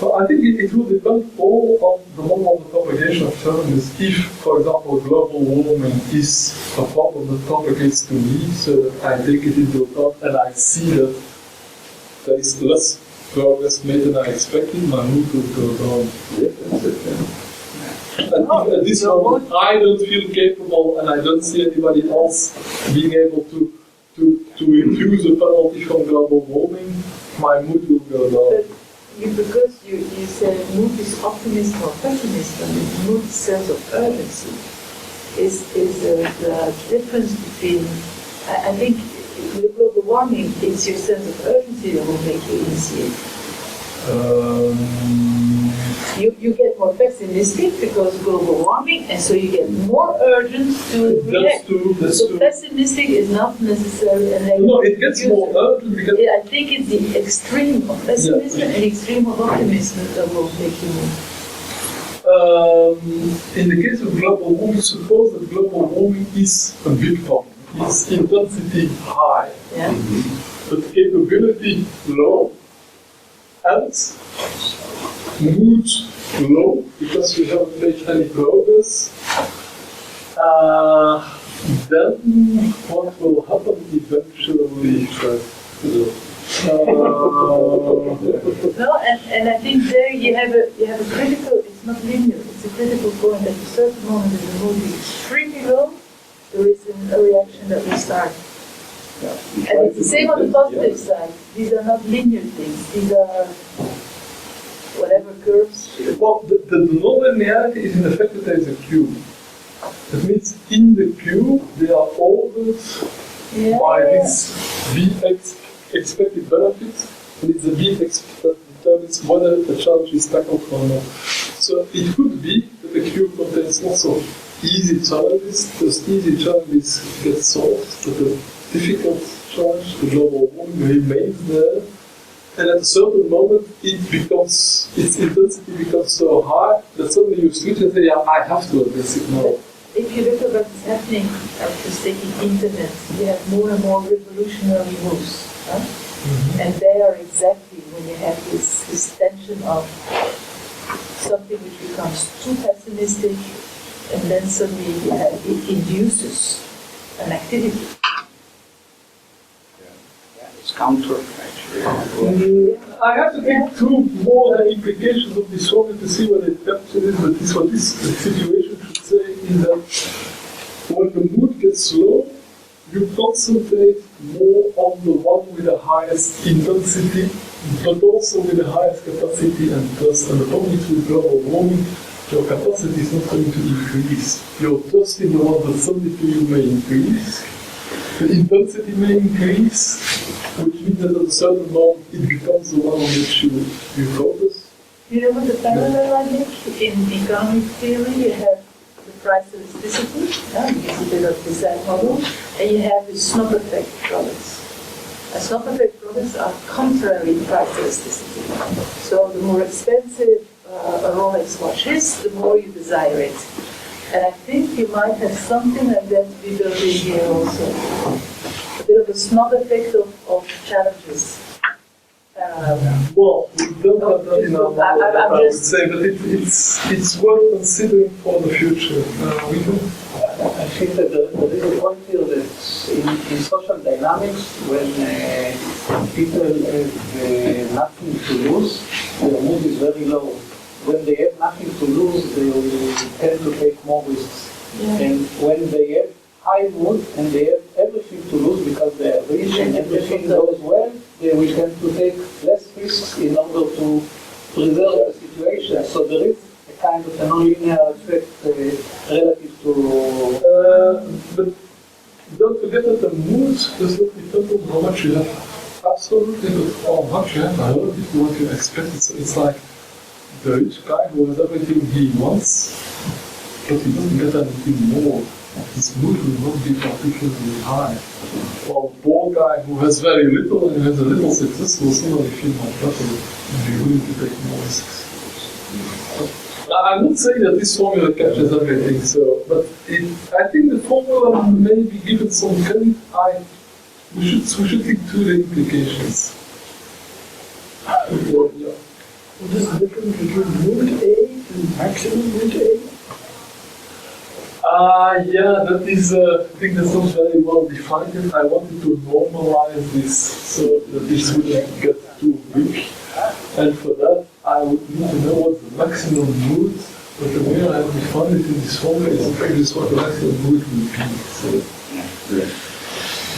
Well, So I think it will depend all on the model of the propagation of challenges. If, for example, global warming is a problem that propagates to me, so that I take it into account and I see that there is less progress made than I expected, my mood will go down. And if at this moment I don't feel capable and I don't see anybody else being able to reduce the penalty from global warming, my mood will go down. Because you said mood is optimist or pessimist, and the mood sense of urgency is the difference between, I think with global warming, it's your sense of urgency that will make you initiate. You get more pessimistic because global warming, and so you get more urgent to react. So pessimistic is not necessarily a negative. No, it gets more urgent because I think it's the extreme of pessimism and the extreme of optimism that will make you move. In the case of global warming, suppose that global warming is a big problem. It's intensity high, but capability low, and mood low because you haven't made any progress. Then what will happen eventually? No, and I think there you have a critical. It's not linear. It's a critical point. At a certain moment in the mood is extremely low, there is a reaction that will start. And it's the same on the positive side. These are not linear things. These are whatever curves. Well, the non-linearity is in the fact that there is a cube. That means in the cube they are ordered by this Vx expected benefit, and it's the Vx that determines whether the challenge is tackled or not. So it could be that the cube contains lots of easy challenges. Those easy challenges get solved, but the difficult challenge, the global warming, remains there. And at a certain moment, its intensity becomes so high that suddenly you switch and say, I have to address it now. If you look at what is happening after taking internet, you have more and more revolutionary moves. Huh? Mm-hmm. And they are exactly when you have this tension of something which becomes too pessimistic, and then suddenly it induces an activity. It's counterfactual. I have to take two more implications of this formula to see what it captures, but what this situation should say is that when the mood gets low, you concentrate more on the one with the highest intensity, but also with the highest capacity and trust. And the problem is with global warming, your capacity is not going to increase. Your trust in the one that suddenly to you may increase. The intensity may increase, which means that at a certain moment it becomes the one on which you focus. You know what the parallel I make? In economic theory, you have the price elasticity, it's a bit of design model, and you have the snap effect products. And snap effect products are contrary to price elasticity. So the more expensive a Rolex watch is, the more you desire it. And I think you might have something like that to be built in here also. A bit of a snap effect of challenges. Well, we don't have that in our model, I would say, but it's worth considering for the future. I think that there is a point here that in social dynamics, when people have nothing to lose, their mood is very low. When they have nothing to lose, they will tend to take more risks. Yeah. And when they have high mood and they have everything to lose because they are rich and everything goes well, they will tend to take less risks in order to preserve the situation. So there is a kind of a non-linear effect relative to... But don't forget that the mood does not depend on how much you have absolutely, but how much you have relative to what you expect. So it's like the rich guy who has everything he wants, but he doesn't get anything more. His mood will not be particularly high. While the poor guy who has very little and has a little success will suddenly feel more better and be willing to take more risks. I'm not saying that this formula captures everything, but I think the formula may be given some credit. We should think through the implications. What is the difference between mood A and maximum mood A? Yeah, that is a thing that's not very well defined yet. I wanted to normalize this so that this wouldn't get too big. And for that, I would need to know what the maximum mood, but the way I have defined it in this formula is what the maximum mood would be. So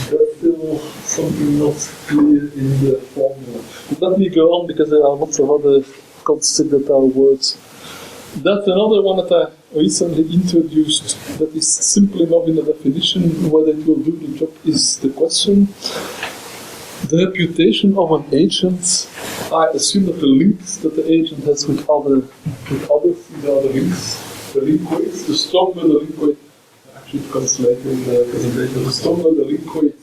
that's still something not clear in the formula. But let me go on because there are lots of other concepts that are words. That's another one that I recently introduced that is simple enough in the definition. Whether it will do the job is the question. The reputation of an agent, I assume that the links that the agent has with others, these are the links, the link weights. The stronger the link weight, actually it comes later in the presentation, the stronger the link weight,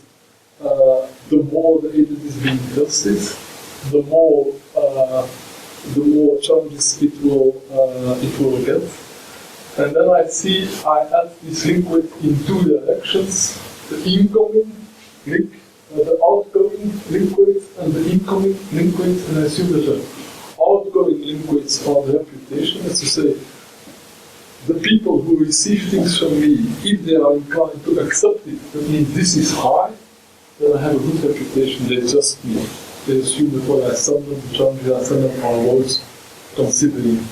the more the agent is being trusted, the more challenges it will get. And then I add this link weight in two directions: the incoming link, the outgoing link weight, and the incoming link weight. And I assume that the outgoing link weights are the reputation. As to say, the people who receive things from me, if they are inclined to accept it, that means this is high, then I have a good reputation. They trust me. They assume that what I send them, the challenges I send them are worth considering.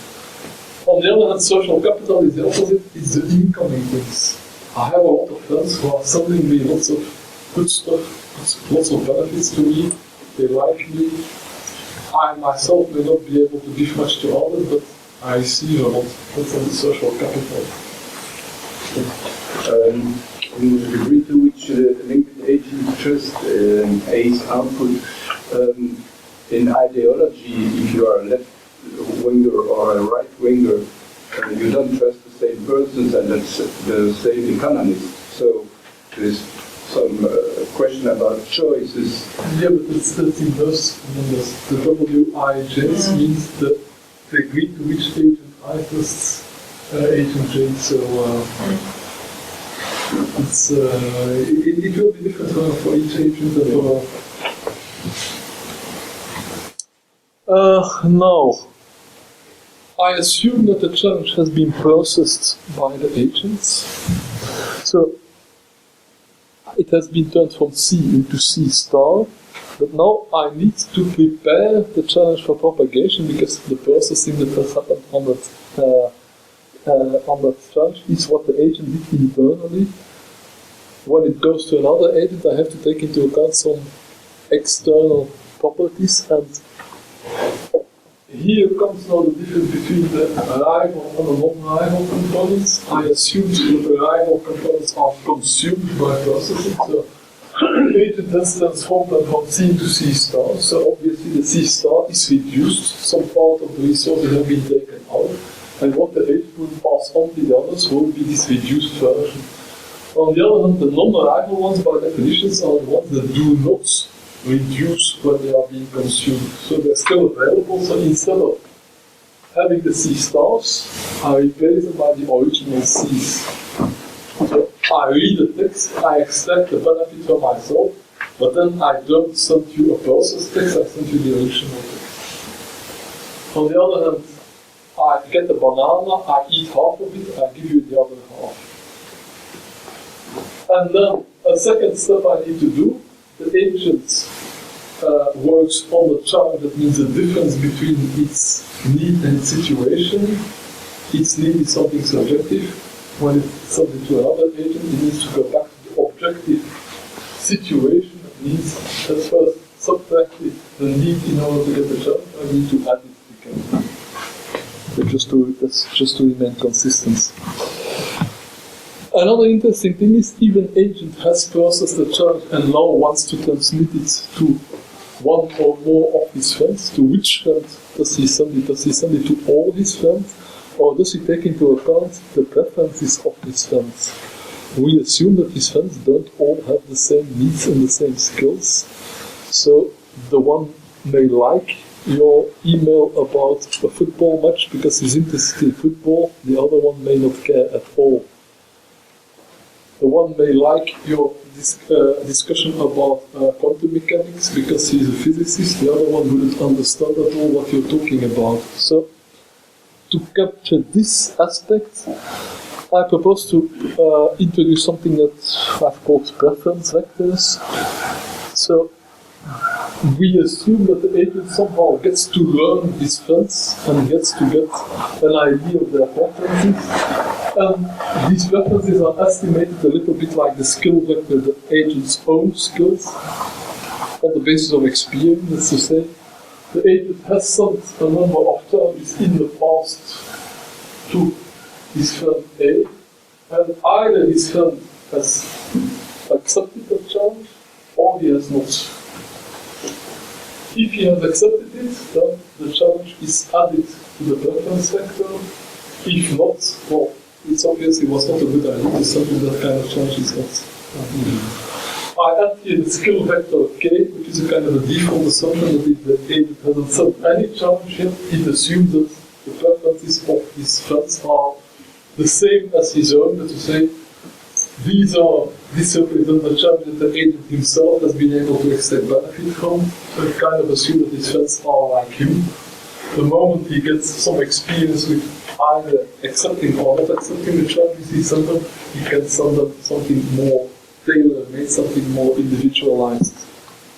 On the other hand, social capital is the opposite, it's the incoming things. I have a lot of friends who are sending me lots of good stuff, lots of benefits to me, they like me. I myself may not be able to give much to others, but I receive a lot. That's on the social capital. In the degree to which the linked agent trust A's output, in ideology, if you are a left-winger or a right-winger, you don't trust the same persons and the same economists. So there's some question about choices. Yeah, but it's inverse. The WIJs means the degree to which agent I trust agent J. So it will be different for each agent and for. Now, I assume that the challenge has been processed by the agents. So, it has been turned from C into C star, but now I need to prepare the challenge for propagation because the processing that has happened on that challenge is what the agent did internally. When it goes to another agent, I have to take into account some external properties, and here comes now the difference between the arrival and the non-arrival components. I assume that the arrival components are consumed by processing, so the agent has transformed them from C to C star, so obviously the C star is reduced, some part of the resources have been taken out, and what the agent will pass on to the others will be this reduced version. On the other hand, the non-arrival ones by definitions are the ones that do not reduce when they are being consumed. So they're still available, so instead of having the C stars, I replace them by the original Cs. So I read the text, I extract the benefit for myself, but then I don't send you a processed text, I send you the original text. On the other hand, I get a banana, I eat half of it, I give you the other half. And then a second step I need to do, the agent works on the challenge, that means the difference between its need and situation. Its need is something subjective. When it's something to another agent, it needs to go back to the objective situation. That means at first subtract the need in order to get the challenge, I need to add it again. That's just to remain consistent. Another interesting thing is even agent has processed the challenge and now wants to transmit it to one or more of his friends. To which friend does he send it? Does he send it to all his friends? Or does he take into account the preferences of his friends? We assume that his friends don't all have the same needs and the same skills. So the one may like your email about a football match because he's interested in football, the other one may not care at all. The one may like your this discussion about quantum mechanics because he's a physicist. The other one wouldn't understand at all what you're talking about. So, to capture this aspect, I propose to introduce something that I've called preference vectors. So, we assume that the agent somehow gets to learn his friends and gets to get an idea of their preferences. And these preferences are estimated a little bit like the skill vector, the agent's own skills, on the basis of experience. That's to say, the agent has sent a number of challenges in the past to his friend A, and either his friend has accepted the challenge or he has not. If he has accepted it, then the challenge is added to the preference vector. If not, well, it's obvious it was not a good idea to send that kind of challenge is not. I add here the skill vector K, which is a kind of a default assumption that if the agent hasn't sent any challenge yet, it assumes that the preferences of his friends are the same as his own, that to say, this represents the challenge that the agent himself has been able to extract benefit from. So it kind of assumes that his friends are like him. The moment he gets some experience with either accepting or not accepting the challenges he sent them, he can send them something more tailor-made, something more individualized.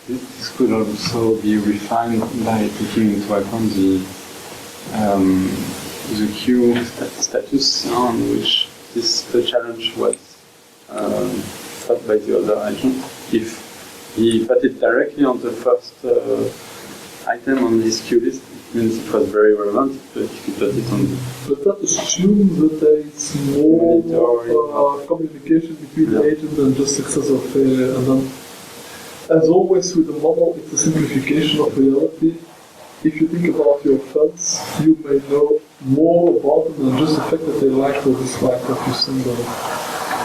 This could also be refined by taking into account the queue status on which the challenge was set by the other agent. If he put it directly on the first item on this queue list, it means it was very relevant, but if you put it on the... But that assumes that there is more communication between the agent and just success or failure. And then, as always with the model, it's a simplification of reality. If you think about your friends, you may know more about them than just the fact that they like or dislike what you send them.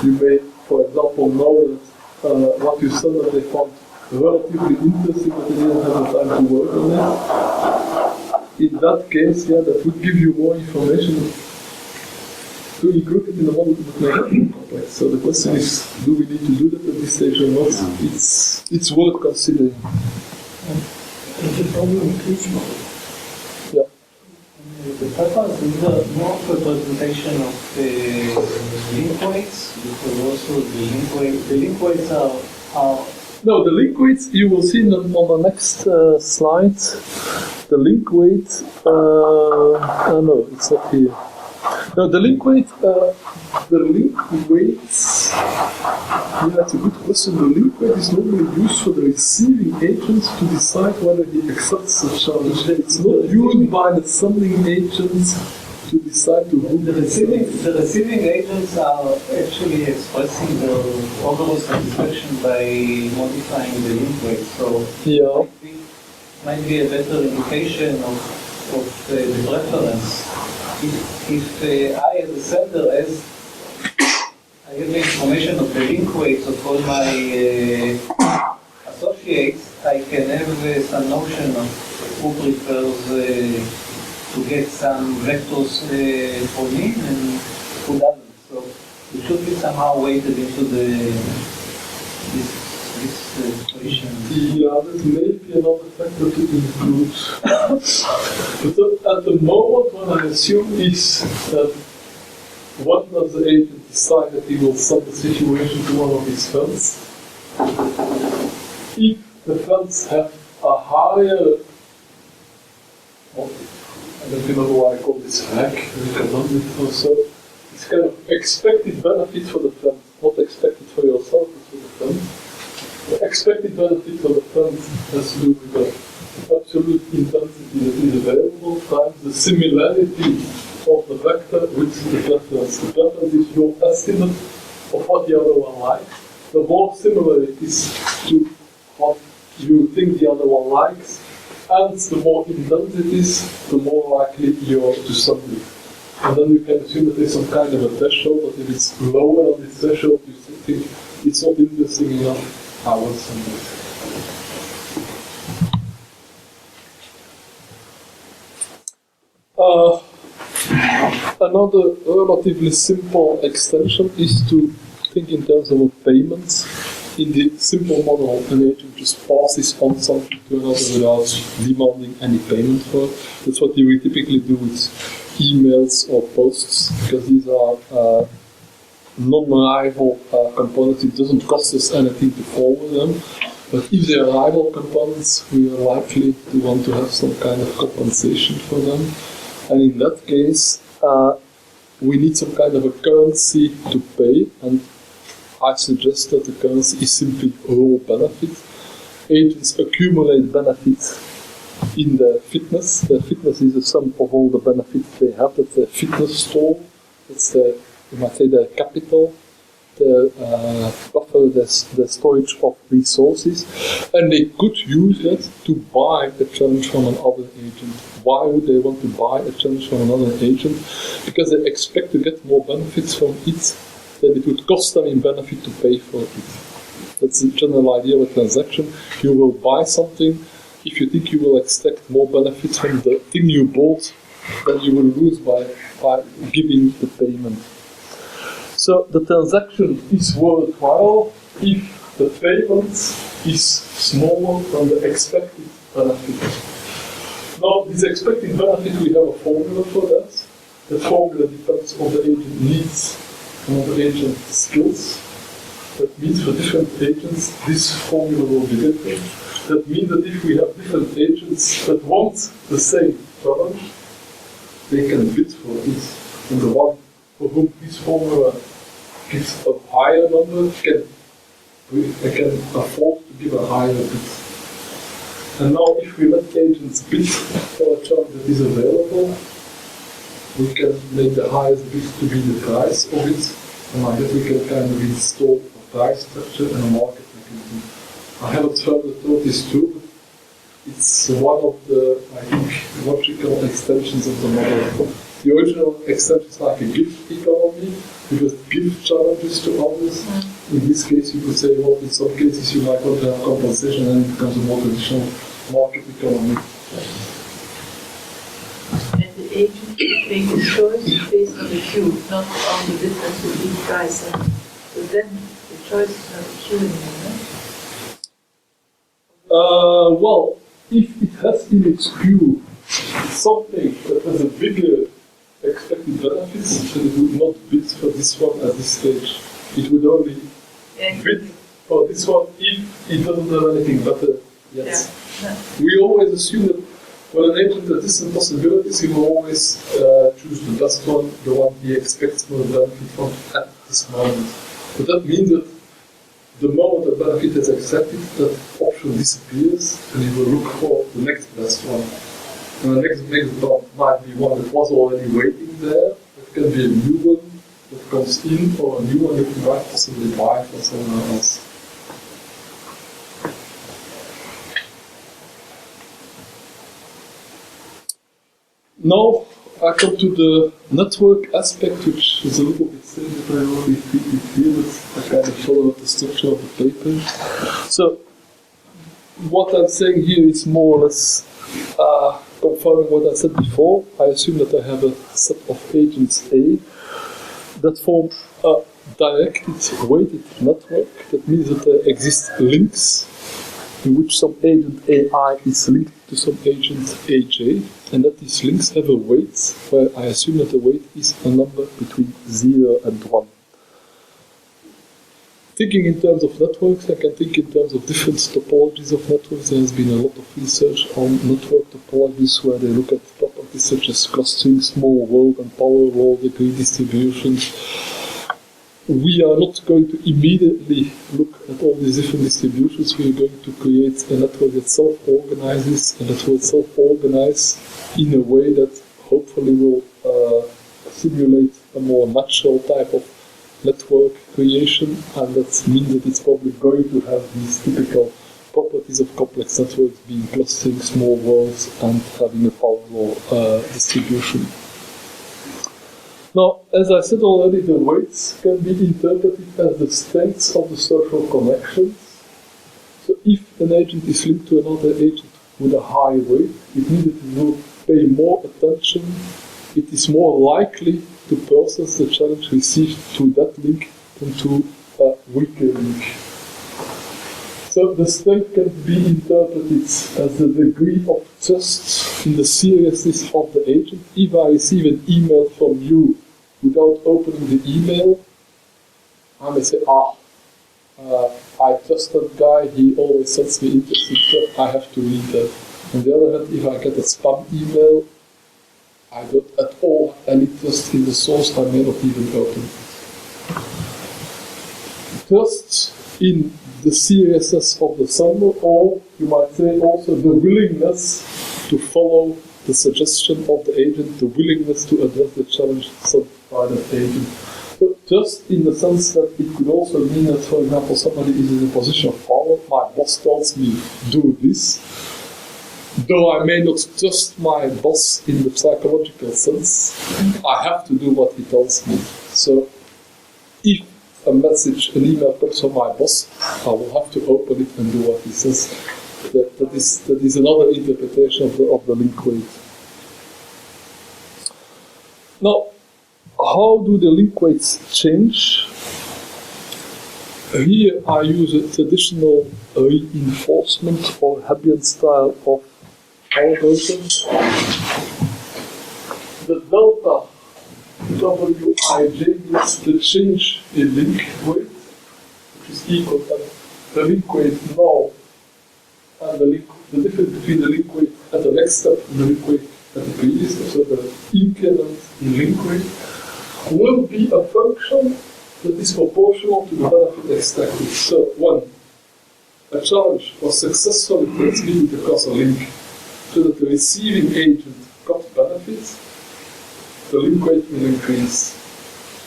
You may, for example, know that what you send them they found relatively interesting, but they didn't have the time to work on it. In that case, yeah, that would give you more information. To include it in the model would make it more complex. So the question is, do we need to do that at this stage or not? It's worth considering. The problem with this model. Yeah. The preference is more representation of link weights, because also the link weights are no, the link weights you will see on the next slide. The link weight, no, it's not here. No, the link weights, yeah, that's a good question. The link weight is normally used for the receiving agent to decide whether he accepts the challenge. It's not used by the sending agent to decide to whom the receiving agents are actually expressing their overall satisfaction by modifying the link weight. So yeah. Might be a better indication of the preference. If I as a sender I have the information of the link weights of all my associates, I can have some notion of who prefers to get some vectors for me and who doesn't. So it should be somehow weighted into this equation. Yeah, that may be another factor to include. But at the moment, what I assume is that what does the agent decide that he will send the situation to one of his friends? If the friends have a higher, I don't remember why I call this hack, or so. It's kind of expected benefit for the friend, not expected for yourself, but for the friend. The expected benefit for the friend has to do with the absolute intensity that is available times the similarity of the vector with the preference. The preference is your estimate of what the other one likes. The more similar it is to what you think the other one likes, and the more intense it is, the more likely you are to send it. And then you can assume that there's some kind of a threshold, but if it's lower than this threshold, you think it's not interesting enough, I will send it. Another relatively simple extension is to think in terms of a payment. in the simple model, an agent just passes on something to another without demanding any payment for it. That's what you would typically do with emails or posts, because these are non-rival components. It doesn't cost us anything to forward them. But if they are rival components, we are likely to want to have some kind of compensation for them. And in that case, we need some kind of a currency to pay, and I suggest that the currency is simply raw benefit. Agents accumulate benefits in their fitness. Their fitness is the sum of all the benefits they have. That's their fitness store. That's their, you might say, their capital, their buffer, their storage of resources. And they could use that to buy a challenge from another agent. Why would they want to buy a challenge from another agent? Because they expect to get more benefits from it than it would cost them in benefit to pay for it. That's the general idea of a transaction. You will buy something if you think you will extract more benefits from the thing you bought than you will lose by giving the payment. So the transaction is worthwhile if the payment is smaller than the expected benefit. Now, this expected benefit, we have a formula for that. The formula depends on the agent needs and on the agent skills. That means for different agents, this formula will be different. That means that if we have different agents that want the same challenge, they can bid for it. And the one for whom this formula gives a higher number can afford to give a higher bid. And now if we let agents bid for a challenge that is available, we can make the highest bid to be the price of it, and like that we can kind of install a price structure and a market mechanism. I haven't further thought this through, but it's one of the, I think, logical extensions of the model. The original extension is like a gift economy. You just give challenges to others. In this case, you could say, well, in some cases you might want to have compensation, and it becomes a more traditional market economy. And the agent should make a choice based on the queue, not on the difference between price and. So then the choice is not a queue anymore, no? Well, if it has in its queue something that has a bigger expected benefits, then it would not bid for this one at this stage. It would only bid for this one if it doesn't have anything better yet. Yeah. We always assume that when an agent has different possibilities, he will always choose the best one, the one he expects more benefit from at this moment. But that means that the moment the benefit is accepted, that option disappears, and he will look for the next best one. And the next one might be one that was already waiting there. It can be a new one that comes in, or a new one that you might possibly buy from someone else. Now I come to the network aspect, which is a little bit strange that I already repeated here, but I kind of follow the structure of the paper. So what I'm saying here is more or less confirming what I said before. I assume that I have a set of agents A that form a directed weighted network. That means that there exist links in which some agent AI is linked to some agent AJ, and that these links have a weight where I assume that the weight is a number between 0 and 1. Thinking in terms of networks, I can think in terms of different topologies of networks. There has been a lot of research on network topologies where they look at properties such as clustering, small world and power law, degree distributions. We are not going to immediately look at all these different distributions. We are going to create a network that self-organizes, and that will self-organize in a way that hopefully will simulate a more natural type of network creation, and that means that it's probably going to have these typical properties of complex networks, being clustering, small worlds, and having a power law distribution. Now, as I said already, the weights can be interpreted as the strengths of the social connections. So if an agent is linked to another agent with a high weight, it means that it will pay more attention. It is more likely to process the challenge received through that link than to a weaker link. So the strength can be interpreted as the degree of trust in the seriousness of the agent. If I receive an email from you without opening the email, I may say, I trust that guy, he always sends me interesting stuff, I have to read that. On the other hand, if I get a spam email, I don't at all have any trust in the source, I may not even open it. Trust in the seriousness of the sender, or you might say also the willingness to follow the suggestion of the agent, the willingness to address the challenge set by the agent. But just in the sense that it could also mean that, for example, somebody is in a position of power, my boss tells me, do this. Though I may not trust my boss in the psychological sense, I have to do what he tells me. So, if a message, an email comes from my boss, I will have to open it and do what he says. That is another interpretation of the link weight. Now, how do the link weights change? Here I use a traditional reinforcement or Hebbian style of algorithm. The delta Wij is the change in link weight, which is equal to the link weight now and the difference between the link weight at the next step and the link weight at the previous step, so the increment in link weight, will be a function that is proportional to the benefit extracted. So, when a challenge was successfully transmitted across a link so that the receiving agent got benefits, the link weight will increase.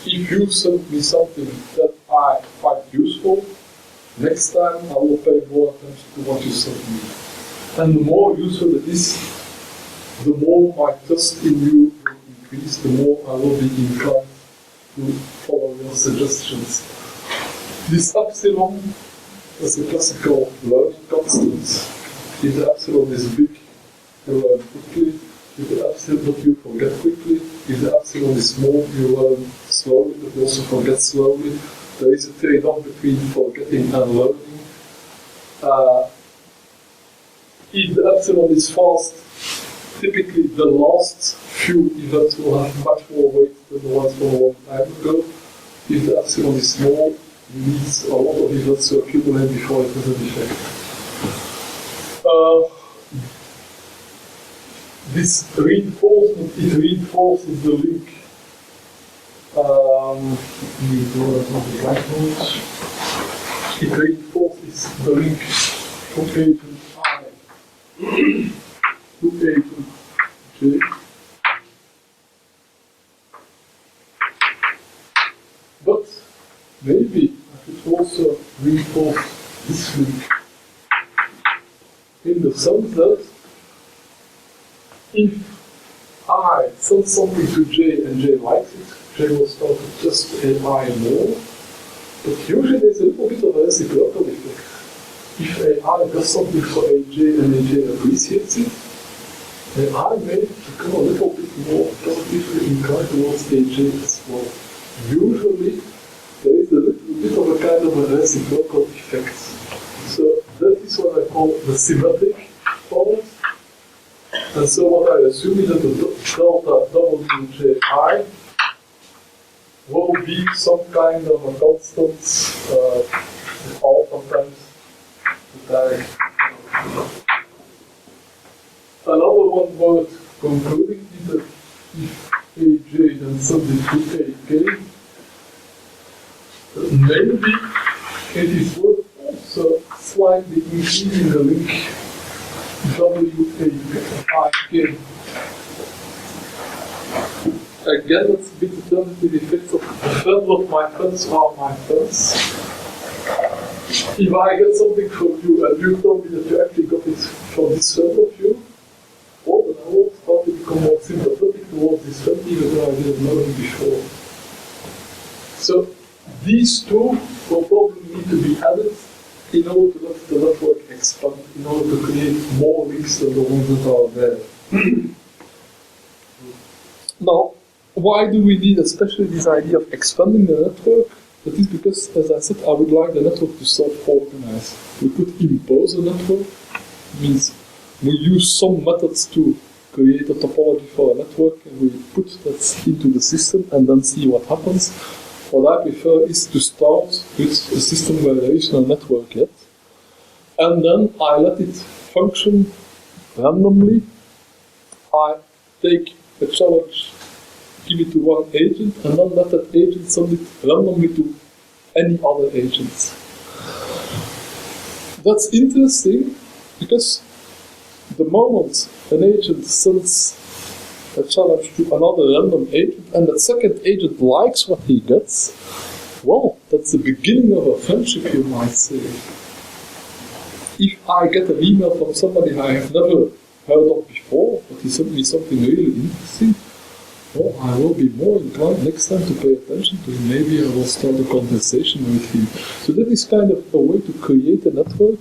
If you send me something that I find useful, next time I will pay more attention to what you sent me. And the more useful it is, the more my trust in you will increase, the more I will be inclined to follow your suggestions. This epsilon is a classical learning constant. If the epsilon is big, you learn quickly. If the epsilon, but you forget quickly. If the epsilon is small, you learn slowly, but you also forget slowly. There is a trade-off between forgetting and learning. If the epsilon is fast, typically the last few events will have much more weight than the ones from a long time ago. If the epsilon is small, you need a lot of events to accumulate before it has an effect. This reinforcement, it reinforces the link. It reinforces the link from agent I to agent J. But maybe I should also reinforce this link in the sense that if I send something to J and J likes it, J will start to trust AI more. But usually there's a little bit of a reciprocal effect. If AI does something for AJ and AJ appreciates it, then I may become a little bit more positively inclined towards AJ as well. Usually there is a little bit of a kind of a reciprocal effect. So that is what I call the symmetric part. And so what I assume is that the delta WJI will be some kind of a constant alpha times the time. Another one word concluding is that if AJ then sends it to AK, maybe it is worth also slightly increasing the link WAIK. Again, it's a bit determined with the effects of the friends of my friends are my friends. If I get something from you and you tell me that you actually got it from this friend of you, well, then I will start to become more sympathetic towards this friend even though I didn't know him before. So, these two will probably need to be added in order to let the network expand, in order to create more links than the ones that are there. Now, why do we need especially this idea of expanding the network? That is because, as I said, I would like the network to self-organize. We could impose a network, means we use some methods to create a topology for a network and we put that into the system and then see what happens. What I prefer is to start with a system where there is no network yet, and then I let it function randomly. I take a challenge, give it to one agent, and then let that agent send it randomly to any other agents. That's interesting because the moment an agent sends a challenge to another random agent and that second agent likes what he gets, well, that's the beginning of a friendship, you might say. If I get an email from somebody I have never heard of before, but he sent me something really interesting, well, I will be more inclined next time to pay attention to him. Maybe I will start a conversation with him. So that is kind of a way to create a network.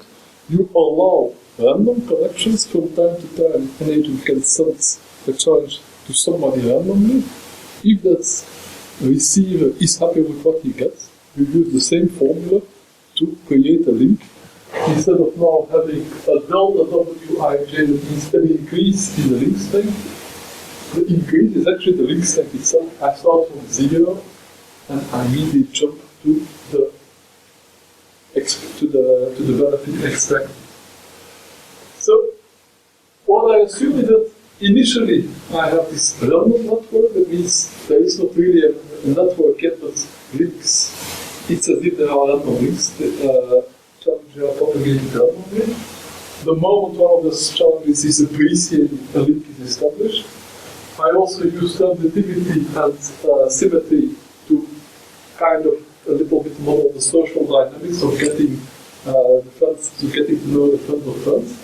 You allow random connections from time to time. An agent can send a challenge to somebody randomly. If that receiver is happy with what he gets, you use the same formula to create a link. Instead of now having a delta Wij, that means an increase in the link strength, the increase is actually the link strength itself. I start from 0 and I immediately jump to the benefit extract. So what I assume is that initially I have this random network. That means there is not really a network yet, but links. It's as if there are random links. Challenges are propagated randomly. The moment one of those challenges is appreciated, a link is established. I also use sensitivity and symmetry to kind of a little bit model the social dynamics of getting the friends, to getting to know the friend of friends.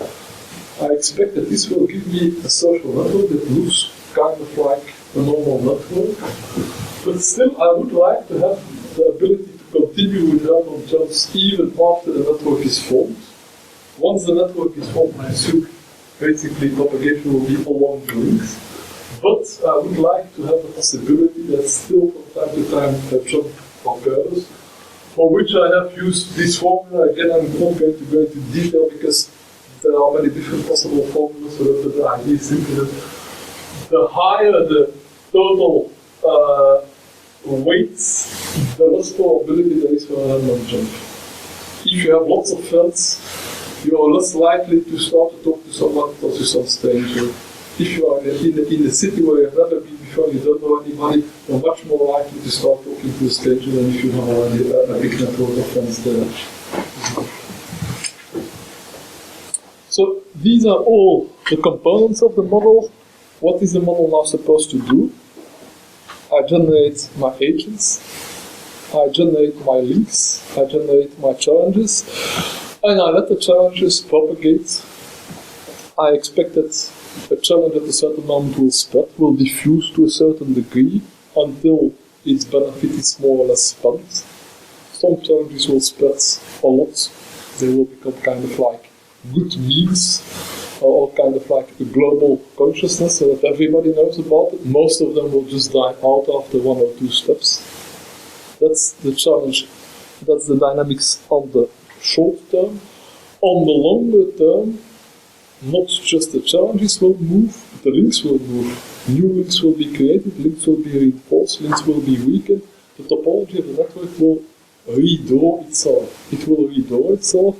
I expect that this will give me a social network that looks kind of like a normal network. But still, I would like to have the ability to continue with random jumps even after the network is formed. Once the network is formed, I assume basically propagation will be along the links. But I would like to have the possibility that still from time to time a jump occurs, for which I have used this formula. Again, I'm not going to go into detail because there are many different possible formulas, so that the idea is simply that the higher the total weights, the less probability there is for a random jump. If you have lots of friends, you are less likely to start to talk to someone or to some stranger. If you are in a city where you have never been before, you don't know anybody, you're much more likely to start talking to a stranger than if you have already a big network of friends there. So these are all the components of the model. What is the model now supposed to do? I generate my agents, I generate my links, I generate my challenges, and I let the challenges propagate. I expect that a challenge at a certain moment will spread, will diffuse to a certain degree until its benefit is more or less spent. Some challenges will spread a lot. They will become kind of like good memes, or kind of like a global consciousness so that everybody knows about it. Most of them will just die out after 1 or 2 steps. That's the challenge. That's the dynamics on the short term. On the longer term, not just the challenges will move, the links will move. New links will be created, links will be reinforced, links will be weakened. The topology of the network will redraw itself. It will redraw itself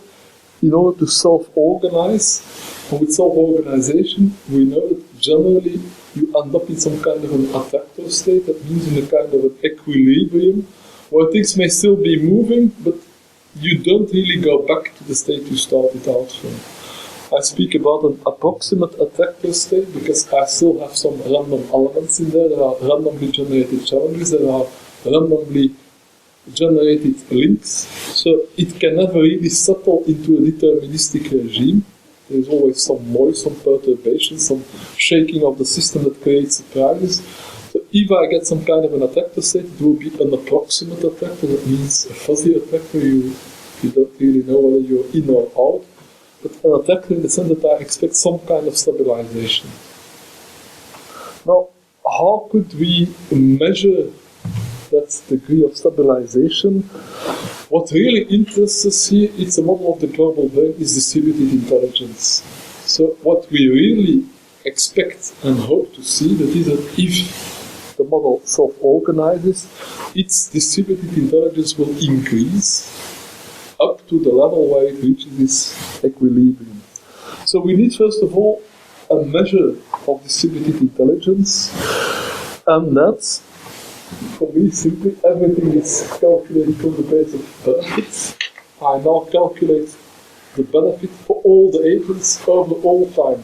in order to self-organize. And with self-organization, we know that generally you end up in some kind of an attractor state. That means in a kind of an equilibrium, where things may still be moving, but you don't really go back to the state you started out from. I speak about an approximate attractor state because I still have some random elements in there. There are randomly generated challenges, there are randomly generated links, so it can never really settle into a deterministic regime. There's always some noise, some perturbation, some shaking of the system that creates surprises. So if I get some kind of an attractor state, it will be an approximate attractor. That means a fuzzy attractor. You don't really know whether you're in or out. But an attractor in the sense that I expect some kind of stabilization. Now, how could we measure that degree of stabilization. What really interests us here, it's a model of the global brain, is distributed intelligence. So what we really expect and hope to see, that is that if the model self-organizes, its distributed intelligence will increase up to the level where it reaches this equilibrium. So we need, first of all, a measure of distributed intelligence, and that's, for me, simply everything is calculated from the base of benefits. I now calculate the benefit for all the agents over all time.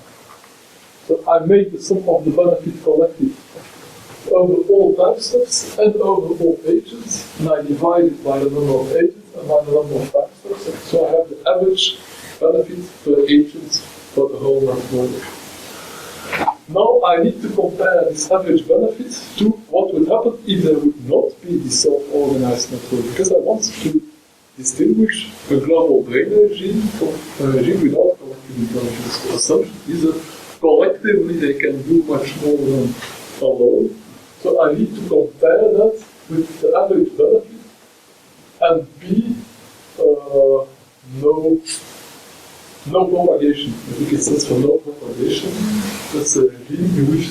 So I make the sum of the benefit collected over all time steps and over all agents, and I divide it by the number of agents and by the number of time steps. So I have the average benefit per agent for the whole network. Now I need to compare this average benefit to what would happen if there would not be this self-organized network, because I want to distinguish a global brain regime from a regime without collective intelligence. The assumption is that collectively they can do much more than alone. So I need to compare that with the average benefit and B, no propagation. I think it stands for no propagation. That's a regime in which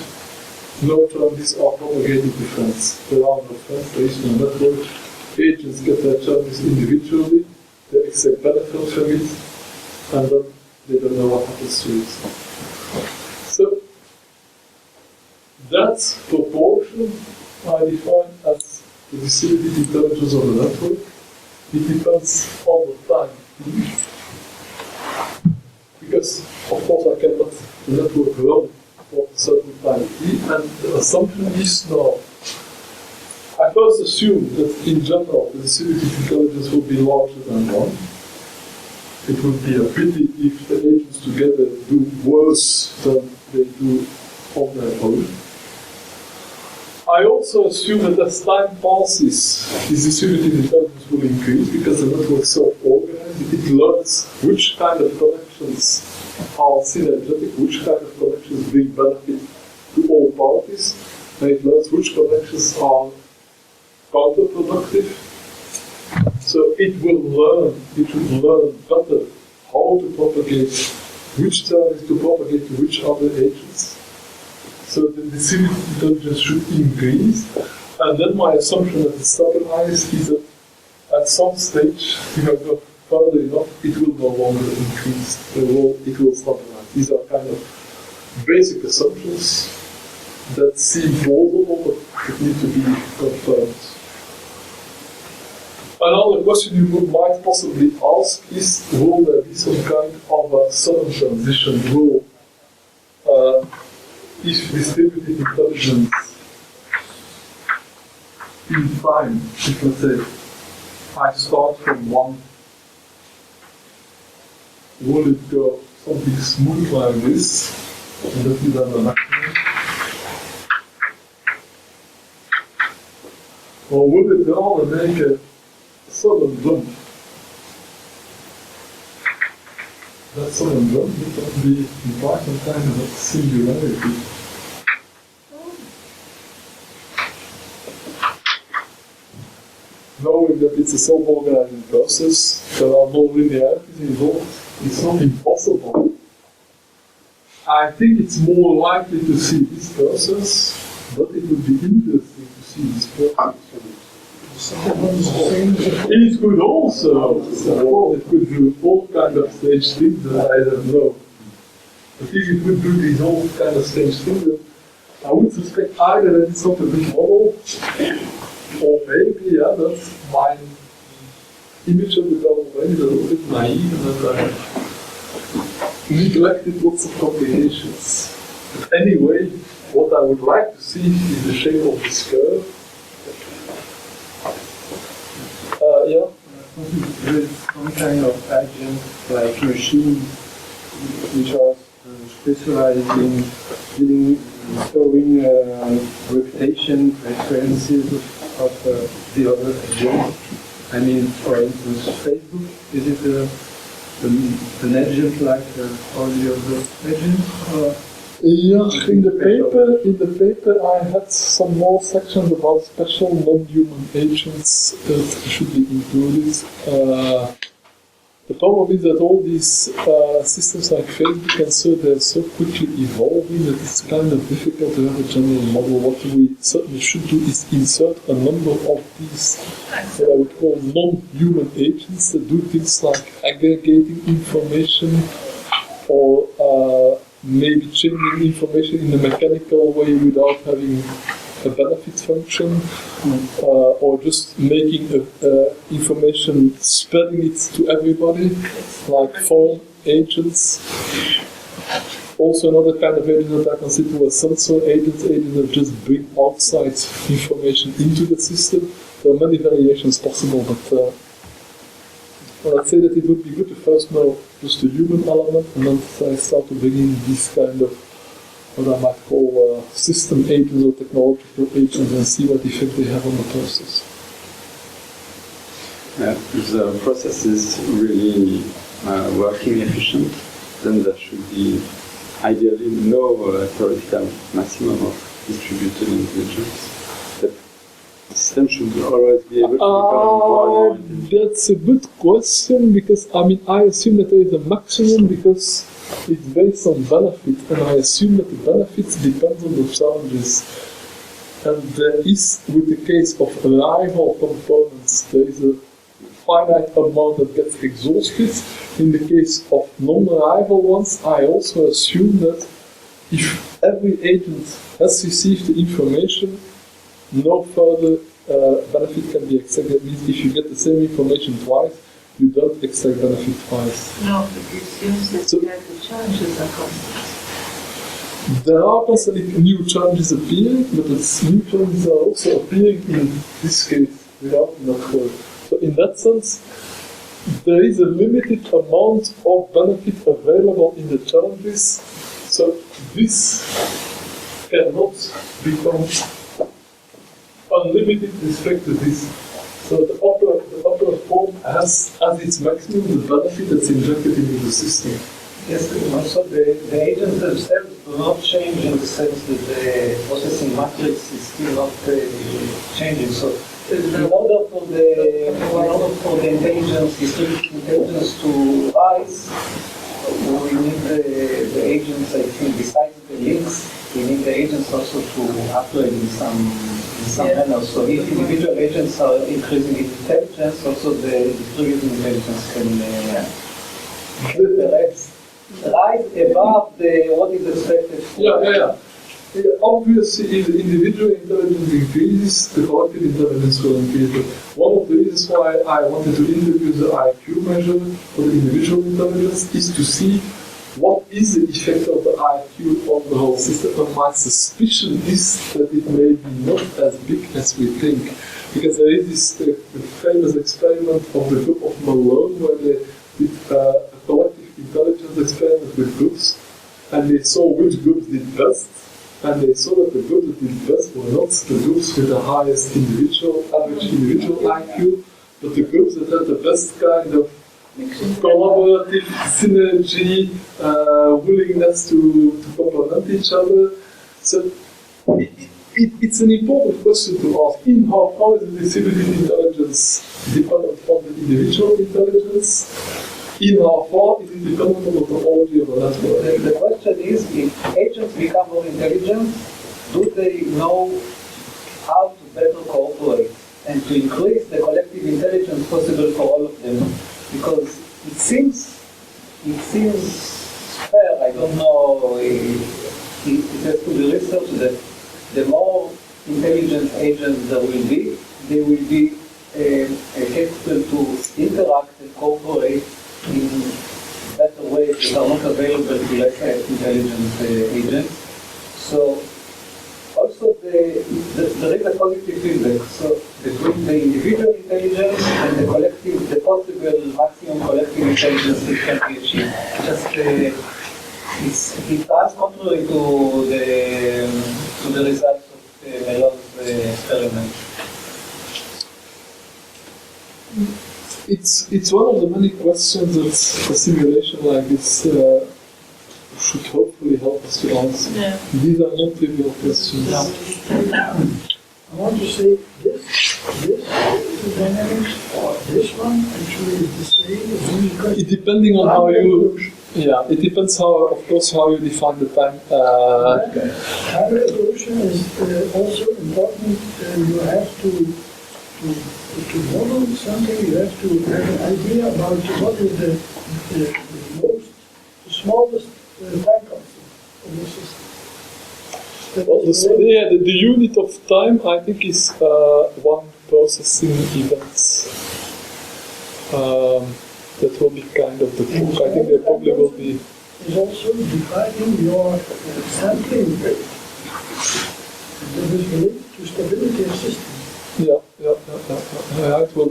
no challenges are propagated to friends. There are no friends, there is no network. Agents get their challenges individually, they accept benefits from it, and then they don't know what happens to it. So, that proportion I define as the distributed intelligence of the network. It depends all the time. Because, of course, I cannot the network run for a certain time t, and the assumption is now. I first assume that in general the distributed intelligence will be larger than 1. It would be a pity if the agents together do worse than they do on their own. I also assume that as time passes, this distributed intelligence will increase because the network is self-organized. It learns which kind of connections are synergetic, which kind of connections bring benefit to all parties, and it learns which connections are counterproductive. So it should learn better how to propagate, which service to propagate to which other agents. So the distributed intelligence should increase, and then my assumption that it's stabilized is that at some stage, if I go further enough, it will no longer increase. It will stabilize. These are kind of basic assumptions that seem plausible, but need to be confirmed. Another question you might possibly ask is, will there be some kind of a sudden transition? If distributed intelligence in time, if let's say I start from 1, will it go something smooth like this, and that is then the maximum? Or will it rather make a sudden jump? That sudden jump would be imply some kind of a singularity. Knowing that it's a self-organizing process, there are no linearities involved, it's not impossible. I think it's more likely to see this process, but it would be interesting to see this process. It could also, it could do all kind of strange things that I don't know. But if it would do these all kind of strange things, I would suspect either that it's not a good model, or maybe, that's my image of the global brain is a little bit naive and that I neglected lots of complications. But anyway, what I would like to see is the shape of this curve. There is some kind of agent, like machines, which are specialized in storing reputation, references of the other agent. I mean, for instance, Facebook, is it an agent like all the other agents? Yeah, in the paper I had some more sections about special non-human agents that should be included. The problem is that all these systems like Facebook and so, they're so quickly evolving that it's kind of difficult to have a general model. What we certainly should do is insert a number of these what I would call non-human agents that do things like aggregating information or maybe changing information in a mechanical way without having a benefit function, or just making information, spreading it to everybody, like form agents. Also another kind of agent that I consider a sensor agents that just bring outside information into the system. There are many variations possible, but I'd say that it would be good to first know just the human element, and then start to bring in these kind of what I might call system agents or technological agents, and see what effect they have on the process. If the process is really working efficient, then there should be ideally no theoretical maximum of distributed intelligence. The system should always be able to become more and more. That's a good question, because I assume that there is a maximum because it's based on benefit, and I assume that the benefits depend on the challenges. And there is, with the case of rival components, there is a finite amount that gets exhausted. In the case of non-rival ones, I also assume that if every agent has received the information, no further benefit can be extracted. That means if you get the same information twice, you don't extract benefit twice. No, but it seems that the challenges are constant. There are constantly new challenges appearing, but the new challenges are also appearing in this case without enough work. So in that sense, there is a limited amount of benefit available in the challenges. So this cannot become unlimited with respect to this. So the upper form has its maximum the benefit that's injected into the system. Yes, also the agents themselves do not change in the sense that the processing matrix is still not changing. So in order for the intelligence, distributed intelligence to rise, we need the agents, I think, besides the links, we need the agents also to operate in some manner. So if individual agents are increasing in intelligence, also the distributed intelligence can rise above what is expected. Yeah. Obviously, if the individual intelligence increases, the collective intelligence will increase. But one of the reasons why I wanted to introduce the IQ measure for the individual intelligence is to see what is the effect of the IQ on the whole system. And my suspicion is that it may be not as big as we think. Because there is this famous experiment of the group of Malone where they did a collective intelligence experiment with groups, and they saw which groups did best. And they saw that the groups that did best were not the groups with the highest average individual IQ, but the groups that had the best kind of collaborative synergy, willingness to complement each other. So it's an important question to ask. In how is the distributed intelligence dependent on the individual intelligence? In how far is it dependent on the topology of a network? The question is, if agents become more intelligent, do they know how to better cooperate and to increase the collective intelligence possible for all of them? Because it seems fair, I don't know, it has to be researched that the more intelligent agents there will be, they will be capable to interact and cooperate in better ways that are not available to less intelligent agents. So also there is a positive feedback. So between the individual intelligence and the collective, the possible maximum collective intelligence that can be achieved. It runs contrary to the results of Malone's experiment. It's one of the many questions that a simulation like this should hopefully help us to answer. Yeah. These are not trivial questions. I want to say this dynamics or this one actually is the same as any question. It depending on how you, it depends how, of course, how you define the time. Time resolution is also important. You have to model something. You have to have an idea about what is the smallest time constant of the system. Well, the unit of time, I think, is one processing event. That will be kind of the book. I think there probably will be. Is also defining your sampling rate. That is related to stability of system. Right. Well,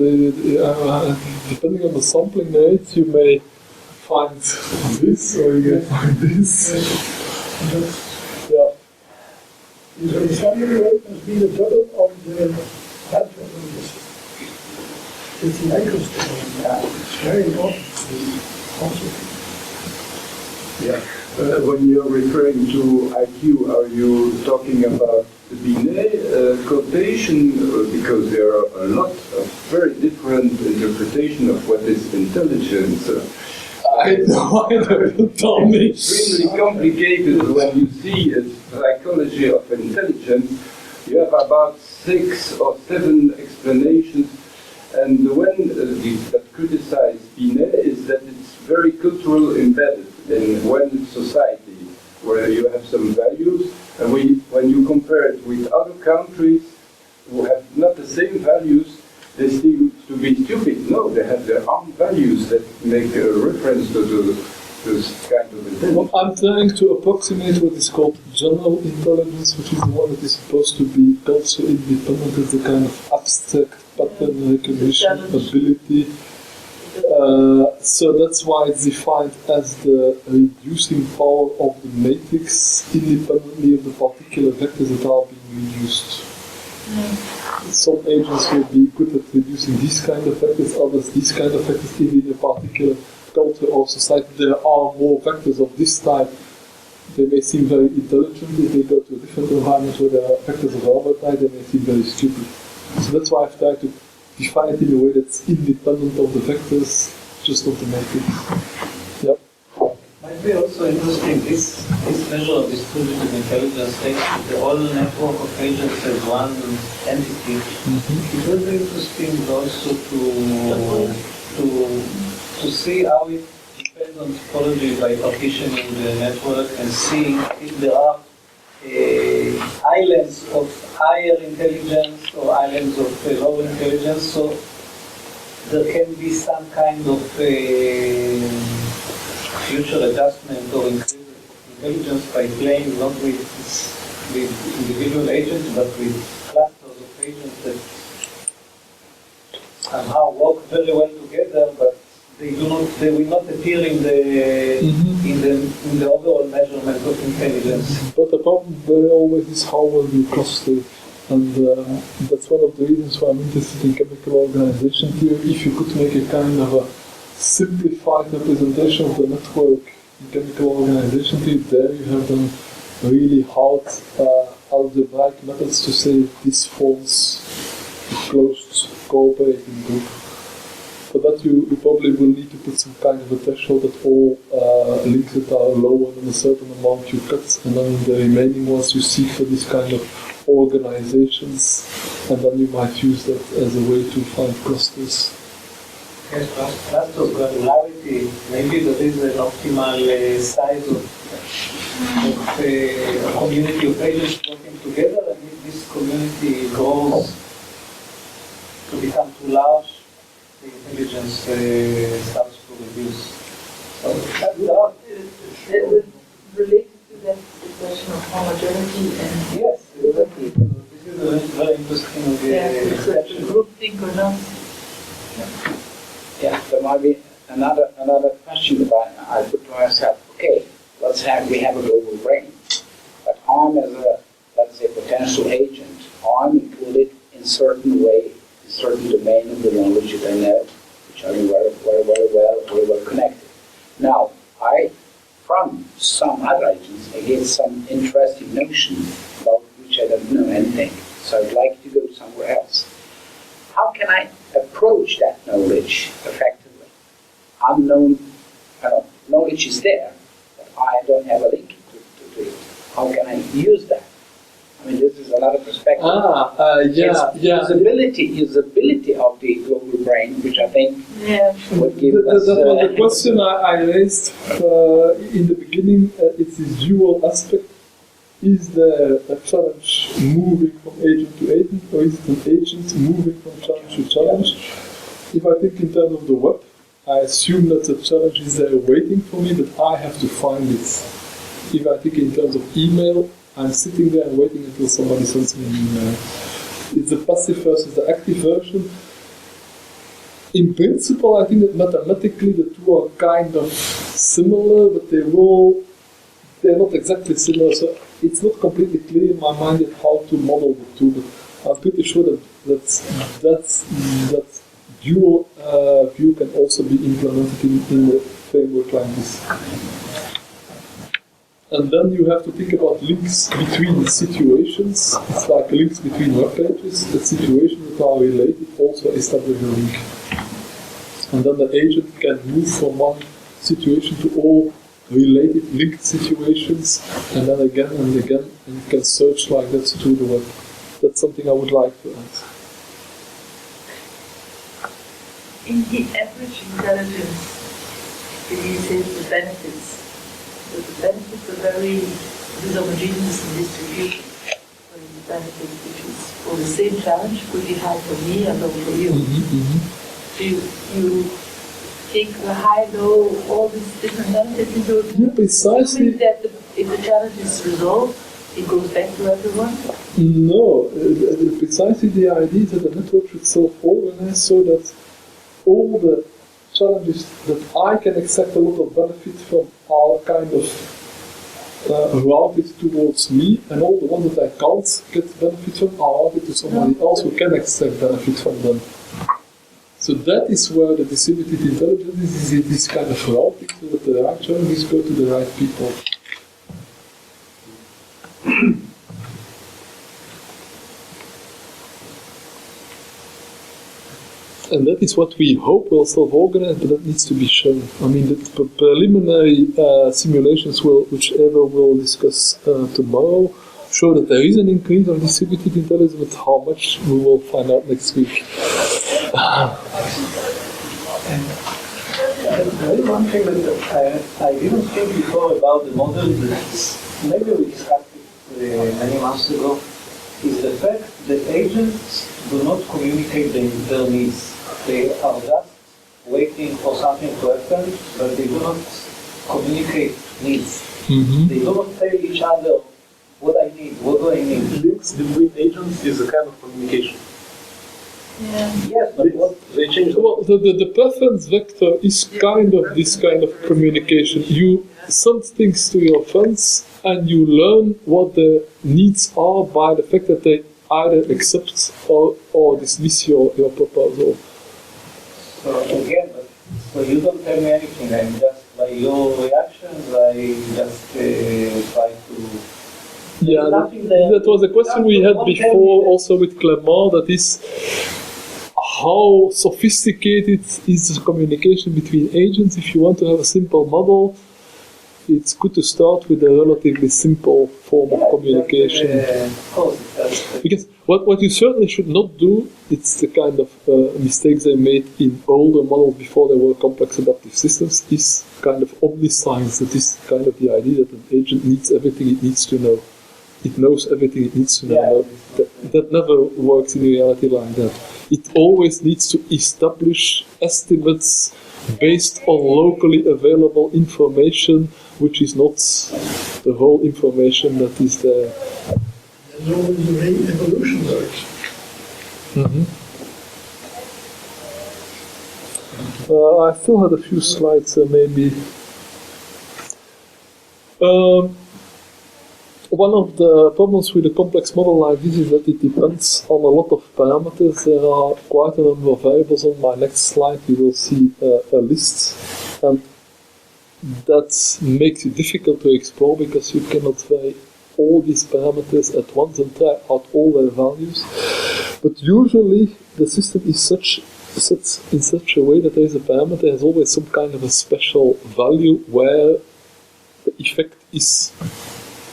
depending on the sampling rate, you may find this or you may find this. So the sampling rate must be the double of the pattern of the system. It's an ecosystem. It's very important. Also. When you're referring to IQ, are you talking about the Binet quotation? Because there are a lot of very different interpretations of what is intelligence. I know, tell me. Extremely complicated when you see a psychology of intelligence. You have about 6 or 7 explanations, and the one that criticize Binet is that it's very cultural embedded in one society, where you have some values, and when you compare it with other countries who have not the same values, they seem to be stupid. No, they have their own values that make a reference to this kind of intelligence. Well, I'm trying to approximate what is called general intelligence, which is the one that is supposed to be culture independent, is the kind of abstract pattern recognition ability. So that's why it's defined as the reducing power of the matrix independently of the particular vectors that are being reduced. Some agents will be good at reducing these kind of vectors, others these kind of vectors. If in a particular culture or society there are more vectors of this type, they may seem very intelligent. If they go to a different environment where there are vectors of other type, they may seem very stupid. So that's why I've tried to define it in a way that's independent of the vectors, just of the matrix. Yep. Might be also interesting, this measure of distributed intelligence takes the whole network of agents as one entity. It would be interesting also to see how it depends on topology by partitioning the network and seeing if there are islands of higher intelligence or islands of lower intelligence, so there can be some kind of future adjustment or increase intelligence by playing not with individual agents but with clusters of agents that somehow work very well together, but they will not appear in the overall measurement of intelligence. But the problem very always is how well you cluster, and that's one of the reasons why I'm interested in chemical organization theory. If you could make a kind of a simplified representation of the network in chemical organization theory, there you have them really hard algebraic methods to say this forms a closed cooperating group. For that you probably will need to put some kind of a threshold that all links that are lower than a certain amount you cut, and then the remaining ones you seek for this kind of organizations, and then you might use that as a way to find clusters. Yes, cluster granularity, maybe that is an optimal size of a community of agents working together, and if this community grows to become too large, the intelligence starts to reduce. So related to that, the question of homogeneity and yes, exactly. This is a very interesting a group think or not. Yeah, there might be another question that I put to myself. Okay, we have a global brain, but I'm as a, let's say, potential agent, I'm included in certain way, in certain domain of the knowledge that I know, which are very well connected. Now, from some other agents, again, it's some interesting notion about which I don't know anything. So I'd like to go somewhere else. How can I approach that knowledge effectively? Unknown knowledge is there, but I don't have a link to it. How can I use that? I mean, this is another perspective. Usability of the global brain, which I think would give us... That was the question I raised in the beginning. It's this dual aspect. Is there a challenge moving from agent to agent, or is it an agent moving from challenge to challenge? If I think in terms of the web, I assume that the challenge is there waiting for me, but I have to find it. If I think in terms of email, I'm sitting there and waiting until somebody sends me an email. It's the passive versus the active version. In principle, I think that mathematically the two are kind of similar, but they're not exactly similar. So it's not completely clear in my mind yet how to model the two, but I'm pretty sure that dual view can also be implemented in the framework like this. And then you have to think about links between situations. It's like links between web pages. The situations that are related also establish a link. And then the agent can move from one situation to all related linked situations, and then again and again, and you can search like that through the web. That's something I would like to add. In the average intelligence, you say the benefits. But the benefits are very dishomogeneous in distribution. So the benefit which is for the same challenge could be high for me and low for you. So you take the high, low, all these different benefits into account. Yeah, precisely. That if the challenge is resolved, it goes back to everyone? No, precisely the idea that the network should self-organize so that all the challenges that I can accept a lot of benefit from are kind of routed towards me, and all the ones that I can't get benefit from are routed to somebody else who can accept benefit from them. So that is where the distributed intelligence is this kind of routing, so that the right challenges go to the right people. And that is what we hope will self-organize, but that needs to be shown. I mean, the preliminary simulations, whichever we'll discuss tomorrow, show that there is an increase of distributed intelligence, but how much we will find out next week. There is one thing that I didn't think before about the model that maybe we discussed it many months ago, is the fact that agents do not communicate their needs. They are just waiting for something to happen, but they do not communicate needs. They do not tell each other what I need, what do I need. Links between agents is a kind of communication. Yeah. Yes, but what They change the Well, the preference vector is kind of this kind of communication. You send things to your friends and you learn what the needs are by the fact that they either accept or dismiss your proposal. So again, so you don't tell me anything, and just by your reactions, I just try to... Yeah, that was a question we had before also with Clément, that is, how sophisticated is the communication between agents? If you want to have a simple model, it's good to start with a relatively simple form of communication. Because what you certainly should not do, it's the kind of mistakes they made in older models before there were complex adaptive systems, is kind of omniscience. That is kind of the idea that an agent needs everything it needs to know. It knows everything it needs to know. That never works in reality like that. It always needs to establish estimates based on locally available information, which is not the whole information that is there. There's always the way evolution works. I still had a few slides, maybe. One of the problems with a complex model like this is that it depends on a lot of parameters. There are quite a number of variables. On my next slide you will see a list. And that makes it difficult to explore because you cannot vary all these parameters at once and try out all their values. But usually the system is in such a way that there is a parameter that has always some kind of a special value where the effect is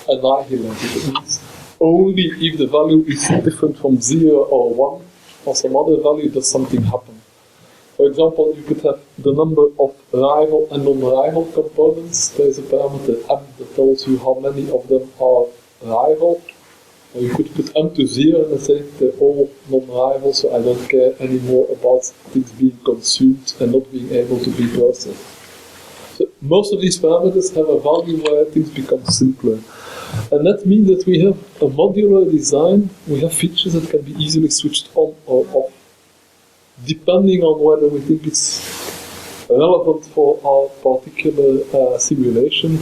annihilated. It means only if the value is different from 0 or 1 or some other value does something happen. For example, you could have the number of rival and non-rival components. There is a parameter m that tells you how many of them are rival. Or you could put m to 0 and say they're all non-rival, so I don't care anymore about things being consumed and not being able to be processed. So most of these parameters have a value where things become simpler. And that means that we have a modular design, we have features that can be easily switched on or off, depending on whether we think it's relevant for our particular simulation.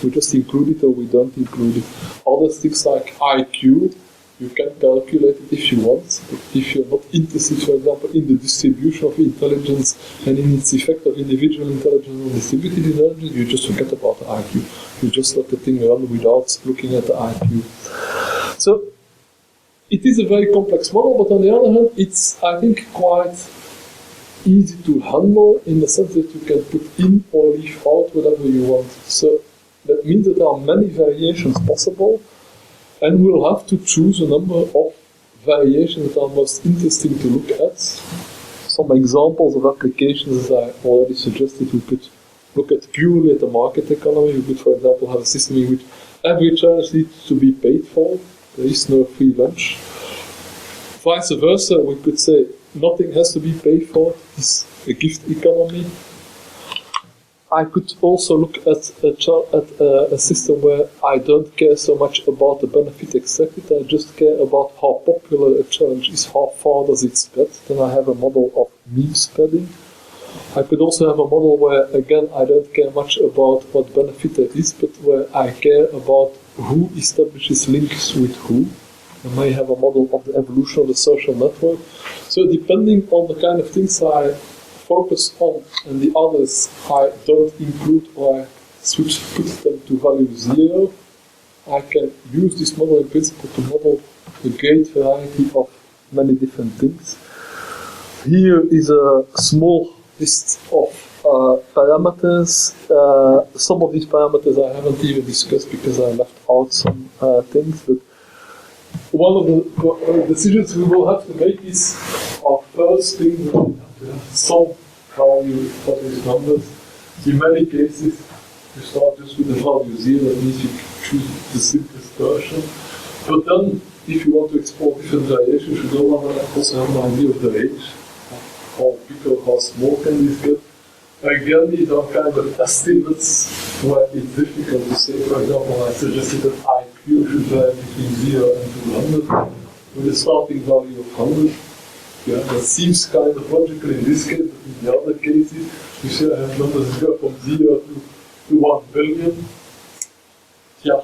We just include it or we don't include it. Other things like IQ, you can calculate it if you want, but if you're not interested, for example, in the distribution of intelligence and in its effect of individual intelligence on distributed intelligence, you just forget about the IQ. You just let the thing run without looking at the IQ. So, it is a very complex model, but on the other hand, it's, I think, quite easy to handle in the sense that you can put in or leave out whatever you want. So, that means that there are many variations possible, and we'll have to choose a number of variations that are most interesting to look at. Some examples of applications, as I already suggested, we could look at purely at the market economy. We could, for example, have a system in which every challenge needs to be paid for. There is no free lunch. Vice versa, we could say nothing has to be paid for. It's a gift economy. I could also look at a system where I don't care so much about the benefit extracted, I just care about how popular a challenge is, how far does it spread. Then I have a model of meme spreading. I could also have a model where, again, I don't care much about what benefit there is, but where I care about who establishes links with who. I may have a model of the evolution of the social network. So depending on the kind of things I focus on and the others I don't include or I put them to value 0, I can use this model in principle to model a great variety of many different things. Here is a small list of parameters. Some of these parameters I haven't even discussed because I left out some things, but one of the decisions we will have to make is our first thing that we have to have some value for these numbers. In many cases, you start just with the value 0, that means you choose the simplest version. But then, if you want to explore different variations, you don't also have an idea of the range. How big or how small can this get? Again, these are kind of estimates where it's difficult to say. For example, I suggested that IQ should vary between 0 and 200 with a starting value of 100. Yeah, that seems kind of logical in this case, but in the other cases, you see I have numbers that go from 0 to 1 billion. Yeah,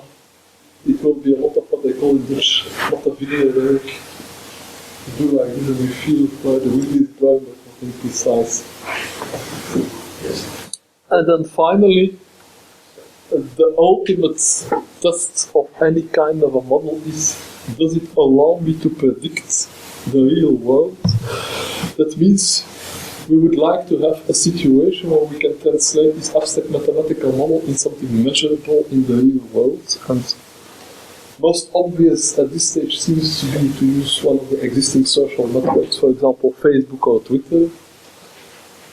it will be a lot of what they call in Dutch, a lot of video work. You do like this and you feel where the wind is blowing, but nothing precise. And then finally, the ultimate test of any kind of a model is, does it allow me to predict the real world? That means we would like to have a situation where we can translate this abstract mathematical model in something measurable in the real world. And most obvious at this stage seems to be to use one of the existing social networks, for example Facebook or Twitter.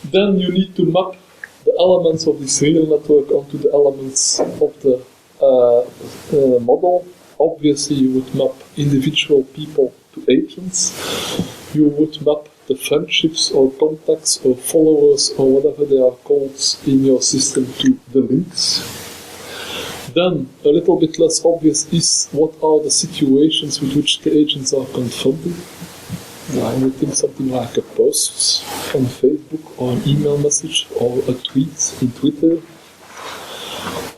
Then you need to map the elements of this real network onto the elements of the model. Obviously, you would map individual people to agents. You would map the friendships or contacts or followers or whatever they are called in your system to the links. Then, a little bit less obvious is what are the situations with which the agents are confronted. I would think something like a post on Facebook or an email message or a tweet in Twitter.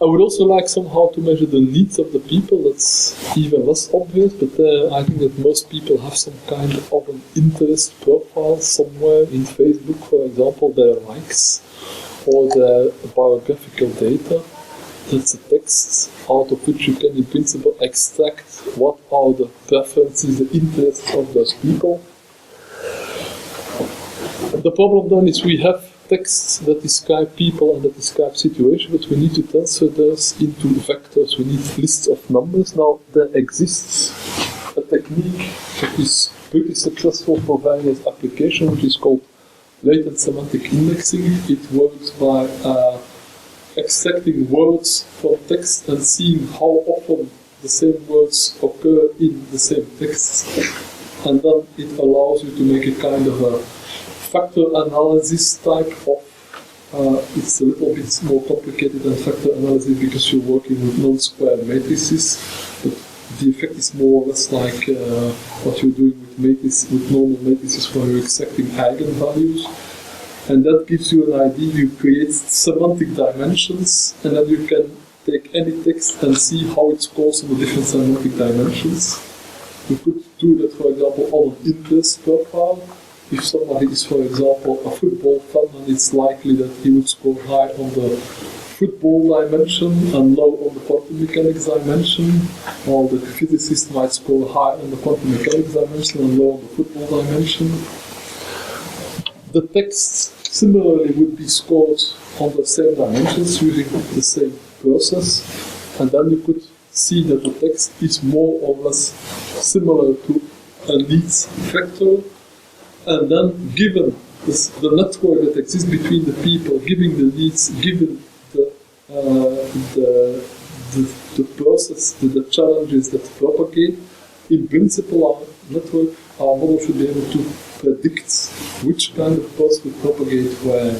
I would also like somehow to measure the needs of the people. That's even less obvious, but I think that most people have some kind of an interest profile somewhere in Facebook, for example, their likes, for the biographical data. That's a text out of which you can in principle extract what are the preferences, the interests of those people. The problem then is we have texts that describe people and that describe situations, but we need to transfer those into vectors. We need lists of numbers. Now, there exists a technique that is pretty successful for various applications, which is called latent semantic indexing. It works by extracting words from text and seeing how often the same words occur in the same text. And then it allows you to make a kind of a factor analysis type of, it's a little bit more complicated than factor analysis because you're working with non-square matrices, but the effect is more or less like what you're doing with normal matrices where you're extracting eigenvalues. And that gives you an idea. You create semantic dimensions, and then you can take any text and see how it scores on the different semantic dimensions. You could do that, for example, on an interest profile. If somebody is, for example, a football fan, then it's likely that he would score high on the football dimension and low on the quantum mechanics dimension, while the physicist might score high on the quantum mechanics dimension and low on the football dimension. The text similarly would be scored on the same dimensions using the same process, and then you could see that the text is more or less similar to a needs vector. And then, given the network that exists between the people, given the needs, given the process, the challenges that propagate, in principle, our model should be able to predict which kind of post will propagate, where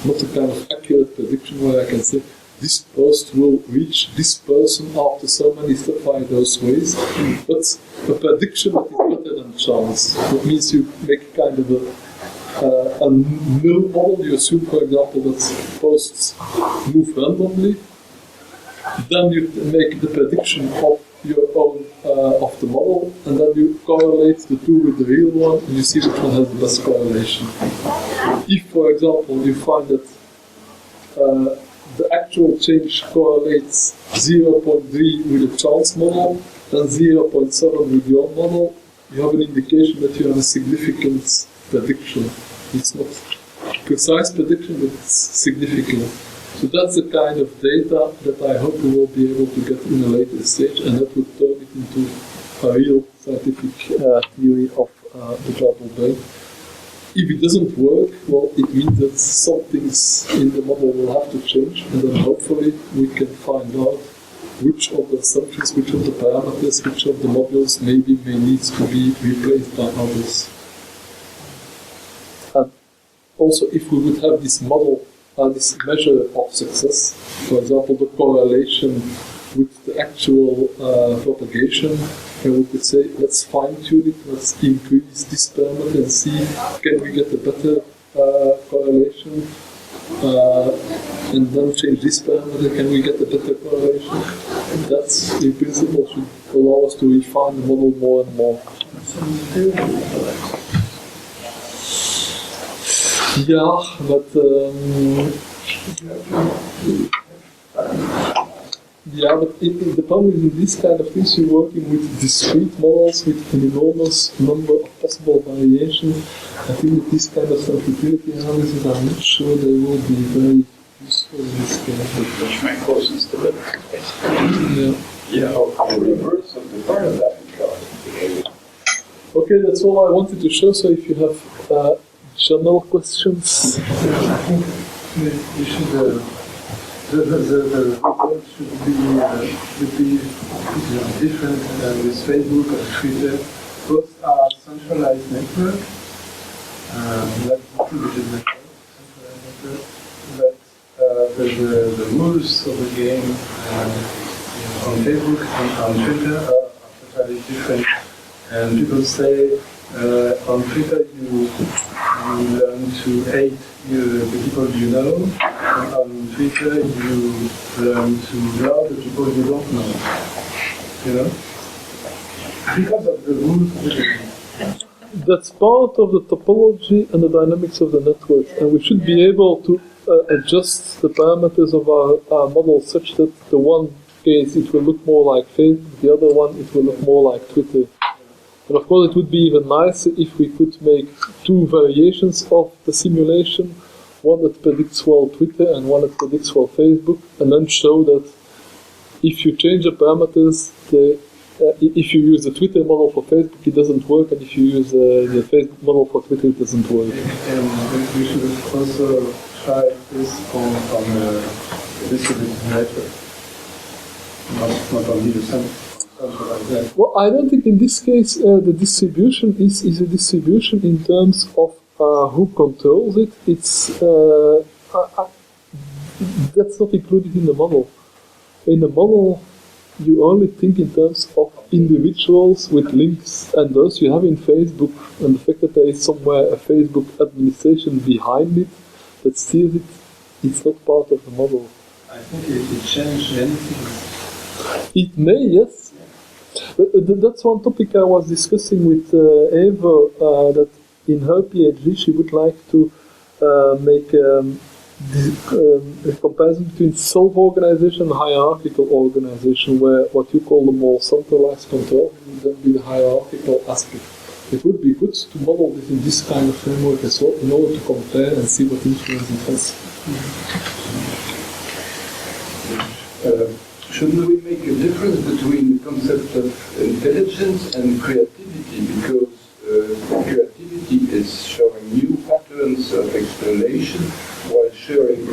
not a kind of accurate prediction where I can say this post will reach this person after so many steps by those ways, but a prediction that is better than chance. That means you make kind of a null model. You assume, for example, that posts move randomly. Then you make the prediction of your own of the model, and then you correlate the two with the real one, and you see which one has the best correlation. If, for example, you find that the actual change correlates 0.3 with a chance model and 0.7 with your model, you have an indication that you have a significant prediction. It's not precise prediction, but it's significant. So that's the kind of data that I hope we will be able to get in a later stage, and that would turn it into a real scientific theory of the global brain. If it doesn't work, well, it means that some things in the model will have to change, and then hopefully we can find out which of the assumptions, which of the parameters, which of the modules may need to be replaced by others. And also, if we would have this model, this measure of success, for example, the correlation with the actual propagation, and we could say, let's fine-tune it, let's increase this parameter and see, can we get a better correlation, and then change this parameter, can we get a better correlation? And that's, in principle, should allow us to refine the model more and more. Yeah, but the problem is in this kind of things you're working with discrete models with an enormous number of possible variations. I think that this kind of sensitivity analysis, I'm not sure they will be very useful in this case. Which may cause instability, basically. Yeah, or the reverse of the paradigm. Okay, that's all I wanted to show. So if you have general questions. I think we should. The report should be different with Facebook and Twitter. Both are centralized network, like distributed network, centralized network. But the rules of the game on Facebook and on Twitter are totally different. And people say on Twitter you learn to hate the people you know, and on Twitter you learn to love the people you don't know. You know? Because of the rules of the game. That's part of the topology and the dynamics of the network, and we should be able to adjust the parameters of our model such that the one case it will look more like Facebook, the other one it will look more like Twitter. And of course it would be even nicer if we could make two variations of the simulation, one that predicts well Twitter and one that predicts well Facebook, and then show that if you change the parameters, if you use the Twitter model for Facebook, it doesn't work, and if you use the Facebook model for Twitter, it doesn't work. And we should also try this on a distributed network, not only the center. Like that. Well, I don't think in this case the distribution is a distribution in terms of who controls it. It's that's not included in the model. In the model, you only think in terms of individuals with links, and those you have in Facebook, and the fact that there is somewhere a Facebook administration behind it that steers it, it's not part of the model. I think it changed anything. It may, yes. That's one topic I was discussing with Eva, that in her PhD she would like to make a comparison between self-organization and hierarchical organization, where what you call the more centralized control would then be the hierarchical aspect. It would be good to model this in this kind of framework as well, in order to compare and see what influence it has. Shouldn't we make a difference between the concept of intelligence and creativity? Because creativity is showing new patterns of explanation, while showing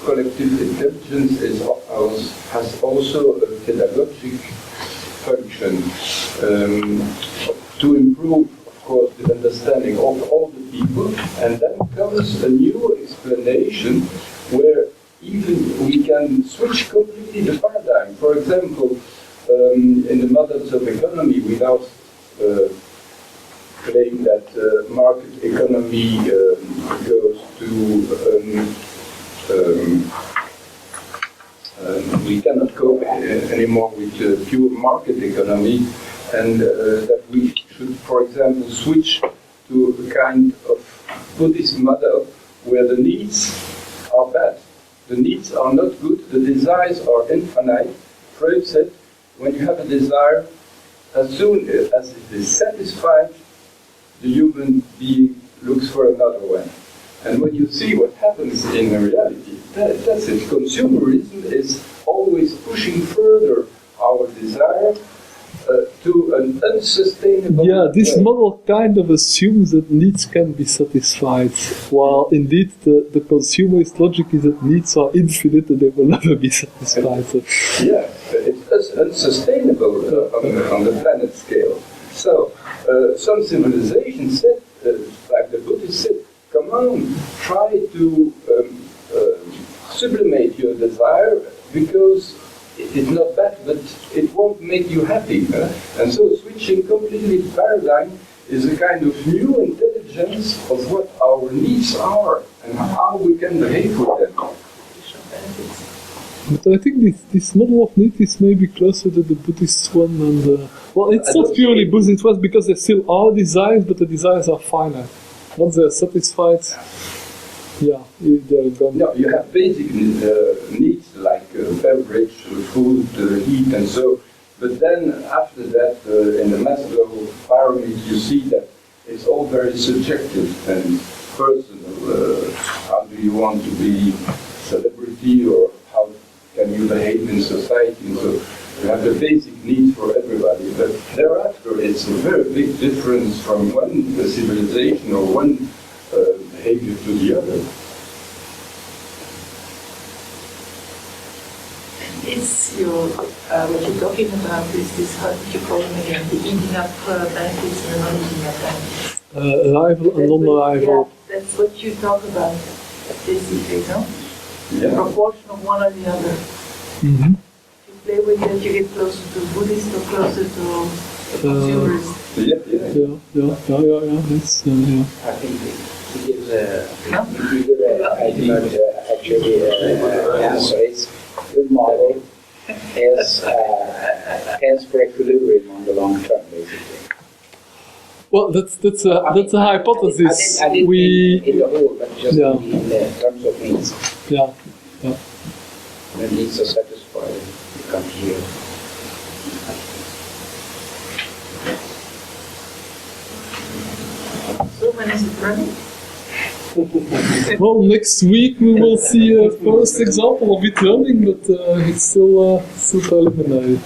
collective intelligence has also a pedagogic function to improve, of course, the understanding of all the people. And then comes a new explanation where even we can switch completely the paradigm. For example, in the Mothers of Economy, without claim that market economy goes to we cannot cope anymore with pure market economy, and that we should, for example, switch to a kind of Buddhist model where the needs are bad. The needs are not good, the desires are infinite. Freud said, when you have a desire, as soon as it is satisfied, the human being looks for another one. And when you see what happens in reality, that's it. Consumerism is always pushing further our desire to an unsustainable this way. model kind of assumes that needs can be satisfied, while indeed the consumerist logic is that needs are infinite and they will never be satisfied. Yeah, it's unsustainable on the planet scale. So, some civilizations said, like the Buddhists said, come on, try to sublimate your desire, because it's not bad, but it won't make you happy. And so switching completely the paradigm is a kind of new intelligence of what our needs are and how we can behave with them. But I think this model of need is maybe closer to the Buddhist one, and well, it's not purely Buddhist. It was because there still are desires, but the desires are finite. Once they are satisfied, they're gone. No, you have basic needs like beverage, food, heat, and so. But then after that, in the Maslow pyramid, you see that it's all very subjective and personal. How do you want to be celebrity, or how can you behave in society? And so you have the basic needs for everybody. But thereafter, it's a very big difference from one civilization or one behavior to the other. It's your, what you're talking about is this, how did you call them again, the eating up benefits and the not eating up benefits. Arrival and non-arrival. Yeah, that's what you talk about, basically, no? Yeah. The proportion of one or the other. Mm-hmm. If you play with it, you get closer to Buddhist or closer to consumers. Yeah. That's, yeah. I think it gives a answer. It's good model is tends for equilibrium on the long term, basically. Well, that's a hypothesis. I didn't mean in the whole, but just Yeah. in terms of needs. Yeah. When needs are satisfied, you come here. So when is it running? Well, next week we will see a first example of it running, but it's still preliminary.